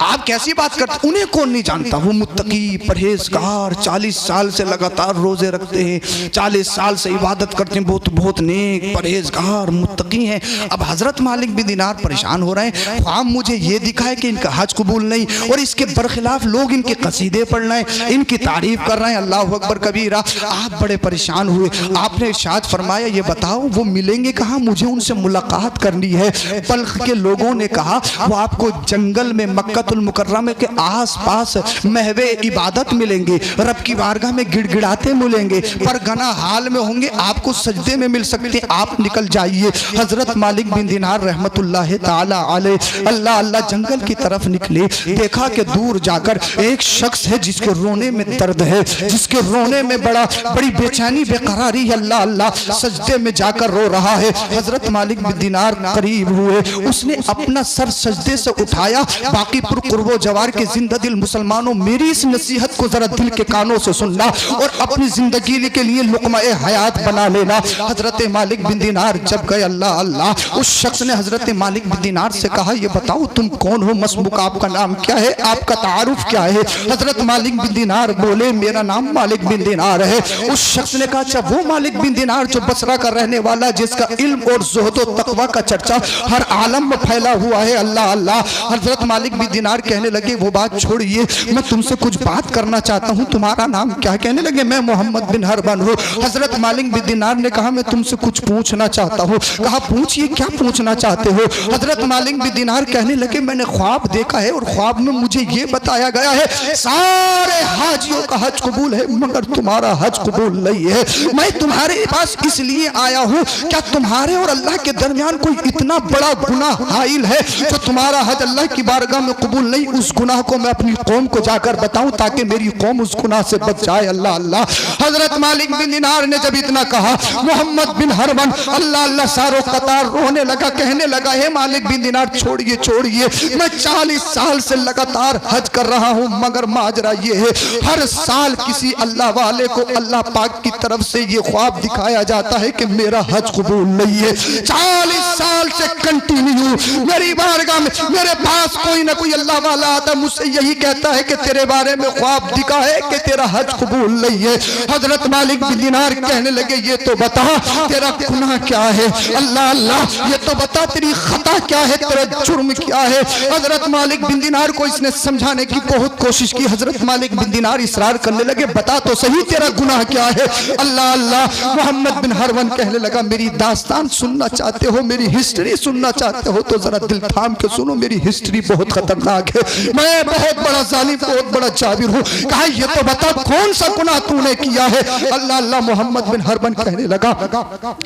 आप कैसी बात करते, उन्हें कौन नहीं जानता? वो मुत्तकी, परहेजगार, 40 साल से लगातार रोजे रखते हैं, 40 साल से इबादत करते हैं, बहुत बहुत नेक, परहेजगार, मुत्तकी हैं। अब हजरत मालिक बिन दिनार परेशान हो रहे हैं, ख्वाब मुझे ये दिखा है कि इनका हज कबूल नहीं, और इसके बरखिलाफ लोग इनके कसीदे पढ़ रहे हैं, इनकी तारीफ कर रहे हैं, अल्लाह अकबर कबीरा। आप बड़े परेशान हुए, आपने इरशाद फरमाया ये बताओ वो मिलेंगे कहाँ, मुझे उनसे मुलाकात करनी है। बल्ख के लोगों ने कहा वो आपको जंगल में मक्कतुल मुकर्रमा के आसपास महवे इबादत मिलेंगे, रब की बारगाह में गिड़गिड़ाते मिलेंगे, पर गना हाल में होंगे, आपको सजदे में मिल सकते, आप निकल जाइए। हजरत मालिक बिन दिनार रहमतुल्लाह ताला अलैह अल्लाह अल्लाह जंगल की तरफ निकले। देखा कि दूर जाकर एक शख्स है जिसके रोने में दर्द है, जिसके रोने में बड़ी बेचैनी बेकरारी है, अल्लाह अल्लाह सजदे में जाकर रो रहा है। हजरत मालिक बिन दिनार करीब हुए, उसने अपना सर सजदे से उठाया। बाकी कुर्बो जवार के जिंदा दिल मुसलमानों, मेरी इस नसीहत को जरा दिल के कानों से सुनना और अपनी जिंदगी के लिए लुक़मा ए हयात बना लेना। हजरत मालिक बिन दिनार जब गए, अल्लाह अल्लाह, उस शख्स ने हजरत मालिक बिन दिनार से कहा ये बताओ तुम कौन हो, मसबूक आपका नाम क्या है, आपका तारुफ क्या है? हजरत मालिक बिन दिनार बोले मेरा नाम मालिक बिन दिनार है। उस शख्स ने कहा अच्छा वो मालिक बिन दिनार जो बसरा का रहने वाला, जिसका इल्म और ज़ुहद और तकवा का चर्चा हर आलम में फैला हुआ है। अल्लाह अल्लाह। हजरत मालिक बिन दिनार कहने लगे वो बात छोड़िए, मैं तुमसे कुछ बात करना चाहता हूँ, तुम्हारा नाम क्या? कहने लगे मैं मोहम्मद बिन हरबन हूँ। हजरत मालिक बिन दिनार ने कहा मैं तुमसे कुछ पूछना चाहता हूँ। कहा पूछिए, क्या पूछना चाहते हो? हजरत मालिक बिन दिनार कहने लगे मैंने ख्वाब देखा है और ख्वाब में मुझे ये बताया गया है सारे हाजियों का हज कबूल है मगर तुम्हारा हज कबूल नहीं है। मैं तुम्हारे पास इसलिए आया हूँ, क्या तुम्हारे और अल्लाह के दरमियान कोई इतना बड़ा गुनाह हाइल है जो तुम्हारा हज अल्लाह की बारगाह में कबूल नहीं? उस गुनाह को मैं अपनी कौम को जाकर बताऊं ताकि मेरी कौम उस गुनाह से बच जाए। अल्लाह अल्लाह। हजरत मालिक बिन दिनार ने जब इतना कहा मोहम्मद बिन हरबन अल्लाह अल्लाह सारों कतार रोने लगा, कहने लगा हे मालिक बिन दिनार छोड़िए छोड़िए, मैं 40 साल से लगातार हज कर रहा हूँ मगर माजरा ये है हर साल किसी अल्लाह वाले को अल्लाह पाक की तरफ से ये ख्वाब दिखाया जाता है कि मेरा हज कबूल नहीं है। 40 साल से कंटिन्यू मेरी बारगाह में मेरे पास कोई ना कोई अल्लाह वाला आता मुझसे यही कहता है कि तेरे बारे में ख्वाब दिखा है कि तेरा हज कबूल नहीं है। हजरत मालिक बिन दिनार कहने लगे ये तो बता तेरा गुनाह क्या है? अल्लाह अल्लाह। ये तो बता तेरी खता क्या है, तेरा जुर्म क्या है? हजरत मालिक बिन दिनार को इसने समझाने की बहुत कोशिश की। हजरत मालिक बिन दिनार इसरार करने लगे बता तो सही तेरा गुनाह क्या है? अल्लाह अल्लाह। मोहम्मद बिन हरवन कहने लगा मेरी दास्तान सुनना चाहते हो, मेरी हिस्ट्री सुनना चाहते हो तो जरा दिल थाम के सुनो, मेरी हिस्ट्री बहुत खतरनाक है, मैं बहुत बड़ा जालिम बहुत बड़ा जाबिर हूँ। कहा ये तो बता कौन सा गुनाह तूने किया है? अल्लाह अल्लाह। मोहम्मद बिन हरवन कहने लगा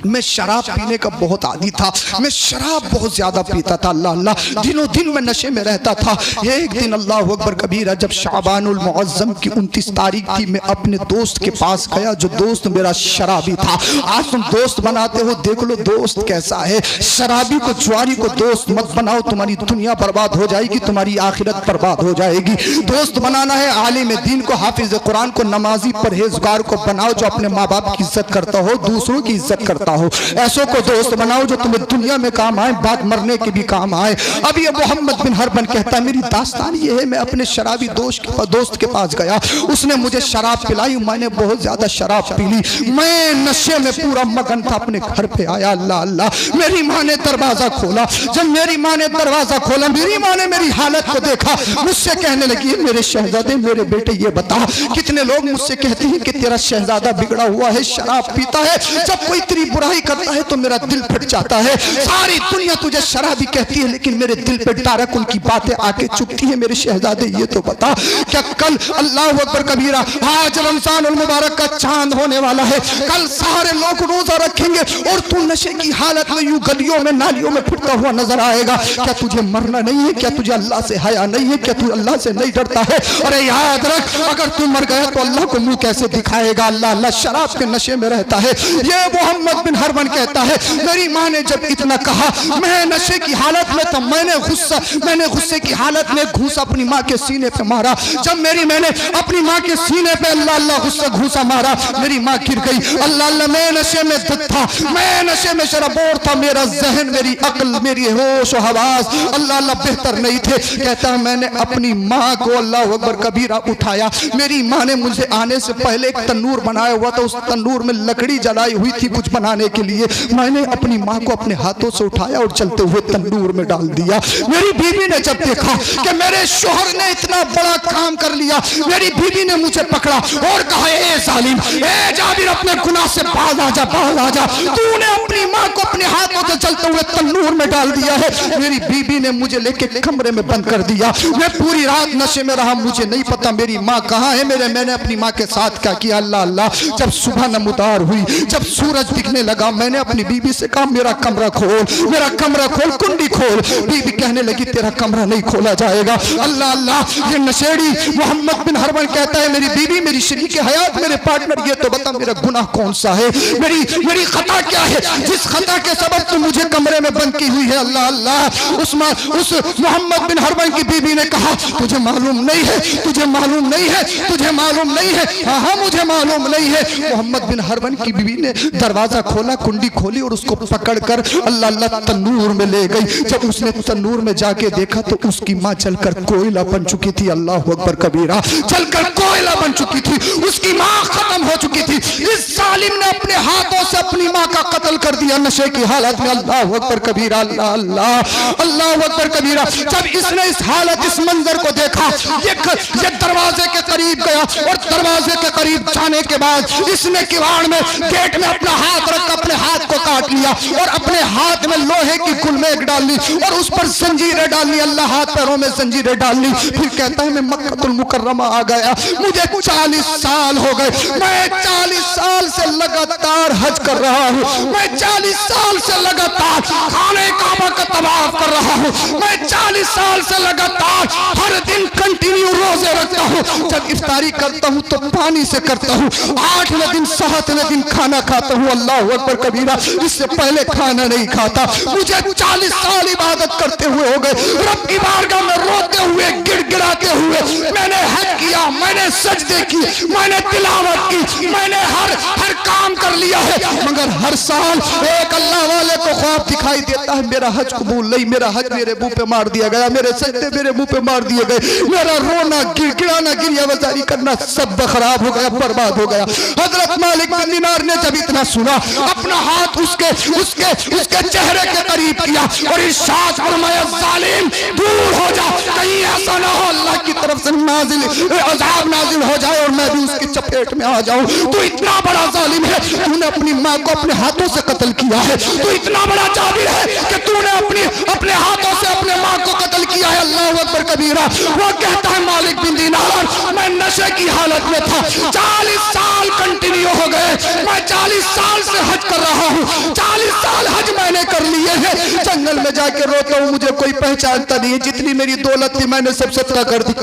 मैं शराब पीने का बहुत आदी था, मैं शराब बहुत ज्यादा पीता था। अल्लाह अल्लाह। दिनों दिन मैं नशे में रहता था। एक दिन अल्लाह अकबर कबीरा जब शाबानुल मुअज्जम की 29 तारीख थी, मैं अपने दोस्त के पास गया जो दोस्त मेरा शराबी था। आज तुम दोस्त बनाते हो, देख लो दोस्त कैसा है। शराबी को जुआरी को दोस्त मत बनाओ, तुम्हारी दुनिया बर्बाद हो जाएगी, तुम्हारी आखिरत बर्बाद हो जाएगी। दोस्त बनाना है आलिम दीन को, हाफिज कुरान को, नमाजी परहेजगार को बनाओ जो अपने माँ बाप की इज्जत करता हो, दूसरों की इज्जत करता हो। ऐसों को दोस्त बनाओ जो तुम्हें दुनिया में काम आए, बाद मरने के भी काम आए। अब ये मोहम्मद बिन हरबन कहता है मेरी दास्तान ये है मैं अपने शराबी दोस्त के पास गया, उसने मुझे शराब पिलाई, मैंने बहुत ज्यादा शराब पी ली, मैं नशे में पूरा मगन था। अपने घर पे आया अल्लाह अल्लाह, मेरी माँ ने दरवाजा खोला। जब मेरी माँ ने दरवाजा खोला मेरी माँ ने मेरी हालत को देखा, मुझसे कहने लगी मेरे शहजादे मेरे बेटे ये बता कितने लोग मुझसे कहते हैं कि तेरा शहजादा बिगड़ा हुआ है, शराब पीता है, जब कोई तेरी बुराई करता है तो मेरा दिल फट जाता है। सारी दुनिया तुझे शराबी कहती है लेकिन मेरे दिल पे डायरेक्ट उनकी बातें आके चुभती है। मेरे शहजादे ये तो बता क्या कल अल्लाह अकबर कबीरा आज रमजानुल मुबारक का चांद होने वाला है, कल सारे लोग रोजा रखेंगे और तू नशे की हालत में यूं गलियों में नालियों में फिरता हुआ नजर आएगा। क्या तुझे मरना नहीं है? क्या तुझे अल्लाह से हया नहीं है? क्या तू अल्लाह से नहीं डरता है? अरे याद रख अगर तू मर गया तो अल्लाह को मुंह कैसे दिखाएगा? अल्लाह अल्लाह शराब के नशे में रहता है। ये मोहम्मद बिन हरबन कहता है मेरी माँ ने जब इतना कहा मैं नशे की हालत में था, मैंने गुस्से की हालत में घूस अपनी माँ के सीने पे मारा। जब मैंने अपनी माँ के सीने पे अल्लाह अल्लाह गुस्सा घूसा मारा, मेरी माँ गिर गई। अल्लाह अल्लाह मैं नशे में धुत था, मैं नशे में शराबोर था, मेरा जहन मेरी अक्ल मेरी होश और हवास अल्लाह अल्लाह बेहतर नहीं थे। कहता मैंने अपनी माँ को अल्लाह अकबर कबीरा उठाया। मेरी माँ ने मुझे आने से पहले एक तंदूर बनाया हुआ था, उस तंदूर में लकड़ी जलाई हुई थी कुछ बनाने के लिए। मैंने अपनी माँ को अपने हाथों से उठाया और चलते हुए तंदूर में डाल दिया। मेरी बीवी ने जब देखा कि मेरे शोहर ने इतना बड़ा काम कर लिया, मेरी बीवी ने मुझे पकड़ा और कहा ए जालिम, ए जाबिर अपने गुनाह से बाज आजा, बाज आजा, तूने अपनी माँ को अपने हाथों से चलते हुए तंदूर में डाल दिया है। मेरी बीवी ने मुझे लेके कमरे में बंद कर दिया, मैं पूरी रात नशे में रहा, मुझे नहीं पता मेरी माँ कहाँ है। मैंने अपनी माँ के साथ क्या किया अल्लाह अल्लाह। जब सुबह नमदार हुई, जब सूरज दिखने लगा, मैंने अपनी बीवी से कहा मेरा कमरा खोल, मेरा कमरा खोल, कुंडी खोल। बीवी कहने लगी तेरा कमरा नहीं खोला जाएगा। अल्लाह अल्लाह। ये नशेड़ी मोहम्मद बिन हरबन कहता है मेरी बीवी मेरी शरीक हयात मेरे पार्टनर ये तो बता मेरा गुनाह कौन सा है, मेरी खता क्या है जिस खता के सबब तू मुझे कमरे में बंद की हुई है। अल्लाह अल्लाह। उस मोहम्मद बिन हरबन की बीवी ने कहा तुझे मालूम नहीं है, तुझे मालूम नहीं है, तुझे मालूम नहीं है। हाँ मुझे मालूम नहीं है। मोहम्मद बिन हरबन की बीवी ने दरवाजा खोला, कुंडी खोली और उसको पकड़कर अल्लाह अल्लाह तंदूर में ले गई। जब उसने तंदूर में जाके देखा तो उसकी माँ चलकर कोयला बन चुकी थी। अल्लाह अकबर कबीरा, चलकर कोयला बन चुकी थी, उसकी माँ खत्म हो चुकी थी। इस जालिम ने अपने हाथों से अपनी माँ का कत्ल कर दिया नशे की हालत हालत में अल्लाह अकबर कबीरा, अल्लाह अल्लाह अल्लाह अकबर कबीरा। जब इसने इस हालत, इस मंजर को देखा, ये दरवाजे के करीब गया और दरवाजे के करीब जाने के बाद इसने किवाड़ में, गेट में अपना हाथ रख अपने हाथ को काट लिया और अपने हाथ में लोहे की गुलमेक डाल ली और उस पर जंजीरें डाल ली, अल्लाह हाथ पैरों में जंजीरें डाल ली। फिर कहता है मैं मक्कातुल मुकर्रमा आ गया, मुझे 40 साल हो गए, मैं 40 साल से लगातार हज कर रहा हूँ, मैं 40 साल से लगातार खाने काबा का तवाफ कर रहा हूँ, मैं 40 साल से लगातार हर दिन कंटिन्यू रोजे रखता हूँ, जब इफ्तारी करता हूँ तो पानी से करता हूँ, 8वें दिन 7वें दिन खाना खाता हूँ, अल्लाह अकबर कबीरा। इससे पहले खाना नहीं खाता, मुझे 40 साल इबादत करते हुए हो गए, रब की बारगाह में रोते हुए, गिड़गिड़ाते हुए मैंने हज किया, मैंने सजदे की, मैंने तिलावत की, मैंने हर काम कर लिया है, मगर हर साल एक अल्लाह वाले को ख्वाब दिखाई देता है, मेरा हज कबूल नहीं, मेरा हज मेरे मुंह पे मार दिया गया, मेरे सजदे मेरे मुंह पे मार दिए गए, मेरा रोना, गिड़गिड़ाना, गिरियावजारी करना सब खराब हो गया, बर्बाद हो गया। हजरत मालिक बिन दीनार ने जब इतना सुना, अपना हाथ उसके चेहरे के करीब किया और इरशाद फरमाया, जालिम दूर हो जा, कहीं ऐसा ना हो अल्लाह की तरफ से अज़ाब नाजिल हो जाए और मैं भी उसकी चपेट में आ जाऊं। तू इतना बड़ा जालिम है, तूने अपनी माँ को अपने हाथों से कत्ल किया है, तू इतना बड़ा जाबिर है कि तूने अपने हाथों से अपने माँ को कत्ल किया है, अल्लाह अकबर कबीरा। वो कहता है मालिक बिन दीनार, मैं नशे की हालत में था, 40 साल कंटिन्यू हो गए, मैं 40 साल से हज कर रहा हूँ, 40 साल हज मैंने कर लिए हैं, जंगल में जाके रोता हूँ, मुझे कोई पहचानता नहीं है, जितनी मेरी दौलत थी मैंने सब सदका कर दी,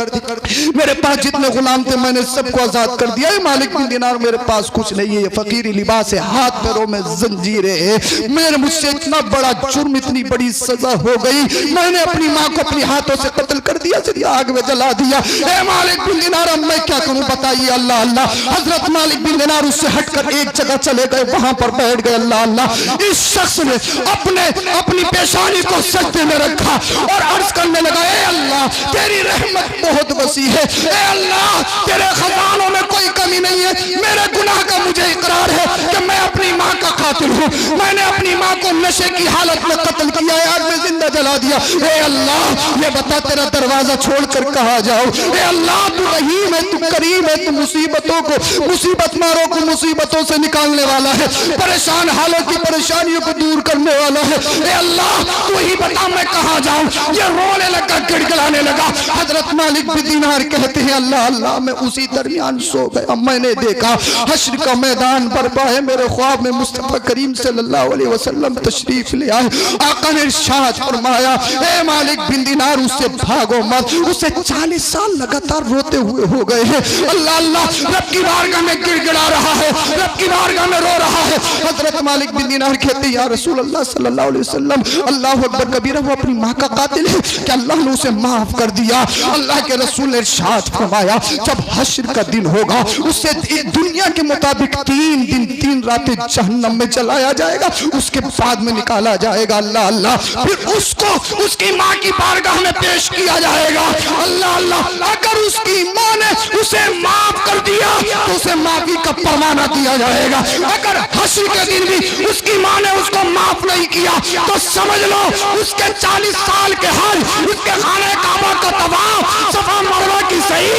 मेरे पास जितने गुलाम थे मैंने सबको आजाद कर दिया है, मालिक बिन दीनार मेरे पास कुछ नहीं है, ये फकीरी लिबास है, हाथ पैरों में जंजीरें है, मेरे मुझसे इतना बड़ा जुर्म, इतनी बड़ी सजा हो गई, मैंने अपनी माँ को अपने हाथों से कत्ल कर दिया, आग में जला दिया, ए मालिक बिन दीनार अब मैं क्या करूं बताइए। अल्लाह अल्लाह, हजरत मालिक बिन दीनार उससे हटकर एक जगह चले गए, वहां पर बैठ गए। अल्लाह अल्लाह, इस शख्स ने अपनी पेशानी को सजदे में रखा और अर्ज करने लगा, ए अल्लाह तेरी रहमत बहुत वसी है, ए अल्लाह तेरे खजानों में कोई कमी नहीं है, मेरे गुनाह का मुझे इकरार है कि मैं अपनी माँ का कातिल हूँ, मैंने अपनी माँ को नशे की हालत में कत्ल किया है, आग में जिंदा जला दिया, ए अल्लाह ये बता तेरा दरवाजा छोड़कर कहाँ जाओ, ए अल्लाह तू रहीम है, तू करीम है, तू मुसीबत मारों को मुसीबतों से निकालने वाला है, परेशान हालों की परेशानियों को दूर करने वाला है, ए अल्लाह तू ही बता मैं कहाँ जाऊं। ये रोने लगा, गिड़गिड़ाने लगा। हजरत मालिक बिन दीनार कहते हैं, अल्लाह अल्लाह मैं उसी दरमियान सो गया, मैंने देखा हश्र का मैदान बर्पा है, मेरे ख्वाब में मुस्तफा करीम सल्लल्लाहु अलैहि वसल्लम तशरीफ ले आए, आका ने इरशाद फरमाया, ए मालिक बिन दीनार उससे भागो मत, उसे 40 साल लगातार रोते हुए हो गए हैं। अल्लाह अल्लाह रब की बारगाह में गिड़गिड़ा रहा है, रब की बारगाह में रो रहा है। हजरत मालिक बिन दीनार कहते या रसूल अल्लाह सल्लल्लाहु अलैहि वसल्लम, अल्लाह अकबर कबीरा, वो अपनी माँ का कातिल है कि अल्लाह ने उसे माफ कर दिया। अल्लाह के रसूल ने इरशाद फरमाया, जब हश्र का दिन होगा उसे दुनिया के मुताबिक 3 दिन 3 रातें जहन्नम में जलाया जाएगा, उसके बाद में निकाला जाएगा। अल्लाह अल्लाह, फिर उसको उसकी माँ की बारगाह में पेश किया जाएगा। अल्लाह अल्लाह, अगर उसकी माँ ने उसे माफ कर दिया तो उसे माफी का परवाना दिया जाएगा, अगर हश्र के दिन भी उसकी माँ ने उसको माफ नहीं किया तो समझ लो उसके 40 साल के हज, उसके खाने काबा का तवाफ, सफा मरवा की सही,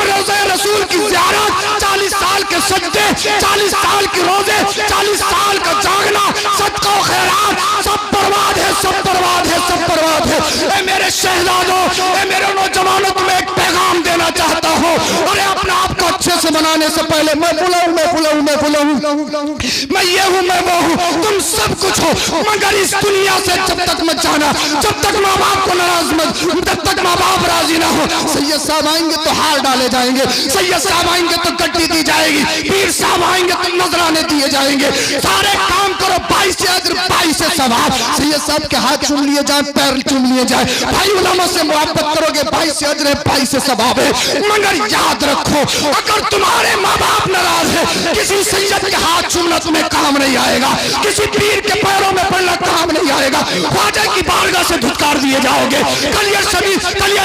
रोज़े रसूल की ज़ियारत, 40 साल के सजदे, 40 साल के रोजे, 40 साल का जागना, सदका और खैरात, सब बर्बाद है, सब बर्बाद है, सब बर्बाद है। ए मेरे शहजादों, ए मेरे नौजवानों, तुम्हें एक पैगाम देना चाहता हूँ। अरे अपने आप को अच्छे से बनाने से पहले मैं बुलाऊं, मैं ये हूँ, मैं वो हूँ, तुम सब कुछ हो, मगर इस दुनिया से जब तक मत जाना, जब तक माँ बाप को नाराज मत, जब तक माँ बाप राजी ना हो। सैयद साहब आएंगे तो हार डाले जाएंगे, सैयद साहब आएंगे तो गड्डी दी जाएगी, पीर साहब आएंगे तो नजराने दिए जाएंगे, सारे काम करो 22 से अजर 22 से सवाब। सैयद साहब के हाथ चूम लिए जाए, पैर चूम लिए जाए, भाई उलमा से मोहब्बत करोगे 22 से अजर है, 22 से सवाब है। मगर याद रखो, अगर तुम्हारे माँ बाप नाराज है, किसी सैयद के हाथ चूमना तुम्हें काम नहीं आएगा, किसी पीर के पैरों में पड़ना काम नहीं आएगा, ख्वाजा की बारगाह से धुतकार दिए जाओगे, कलिया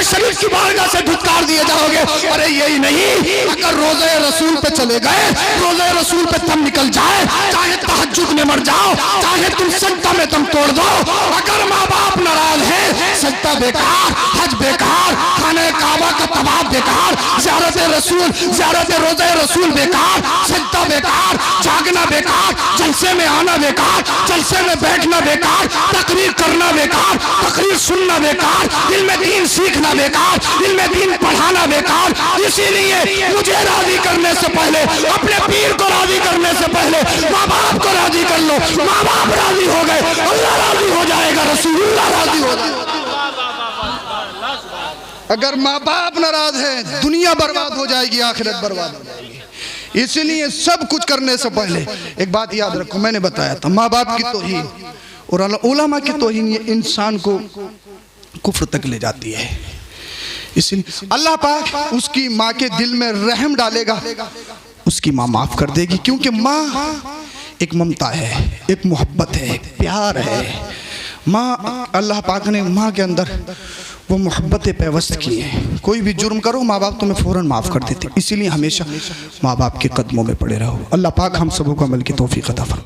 शरीफ की बारगाह से धुतकार दिए जाओगे। अरे यही नहीं, अगर रोज़े रसूल पे चले गए, रोज़े रसूल पे तुम निकल जाए, चाहे तहज्जुद में मर जाओ, चाहे तुम सजदा में तुम तोड़ दो। अगर माँ बाप नाराज है, सजदा बेकार, हज बेकार, खाने काबा का तवाफ बेकार, ज़ियारत रसूल, ज़ियारत रोज़े रसूल बेकार, सजदा बेकार, जागना बेकार, जलसे में आना बेकार, जलसे में बैठना बेकार, तकरीर करना बेकार, तकरीर सुनना बेकार, दिल में दीन सीखना बेकार, दिल में दीन पढ़ाना बेकार। इसीलिए मुझे राजी करने से पहले, अपने पीर को राजी करने से पहले माँ बाप को राजी कर लो। माँ बाप राजी हो गए, अल्लाह राजी हो जाएगा, रसूलुल्लाह राजी हो जाएगा। अगर माँ बाप नाराज है, दुनिया बर्बाद हो जाएगी, आखिरत बर्बाद हो जाएगी। इसलिए सब कुछ करने से पहले एक बात याद रखो, मैंने बताया था, माँ बाप की तौहीन और उलमा की तौहीन ये इंसान को कुफ्र तक ले जाती है। इसलिए अल्लाह पाक उसकी माँ के दिल में रहम डालेगा, उसकी माँ माफ कर देगी, क्योंकि माँ एक ममता है, एक मोहब्बत है, एक प्यार है। माँ, अल्लाह पाक ने माँ के अंदर वो मोहब्बतें पेवस्त की हैं। कोई भी जुर्म करो, माँ बाप तुम्हें फ़ौरन माफ़ कर देते। इसीलिए हमेशा माँ बाप के कदमों में पड़े रहो। अल्लाह पाक हम सबों को अमल की तौफीक अता फरमाए।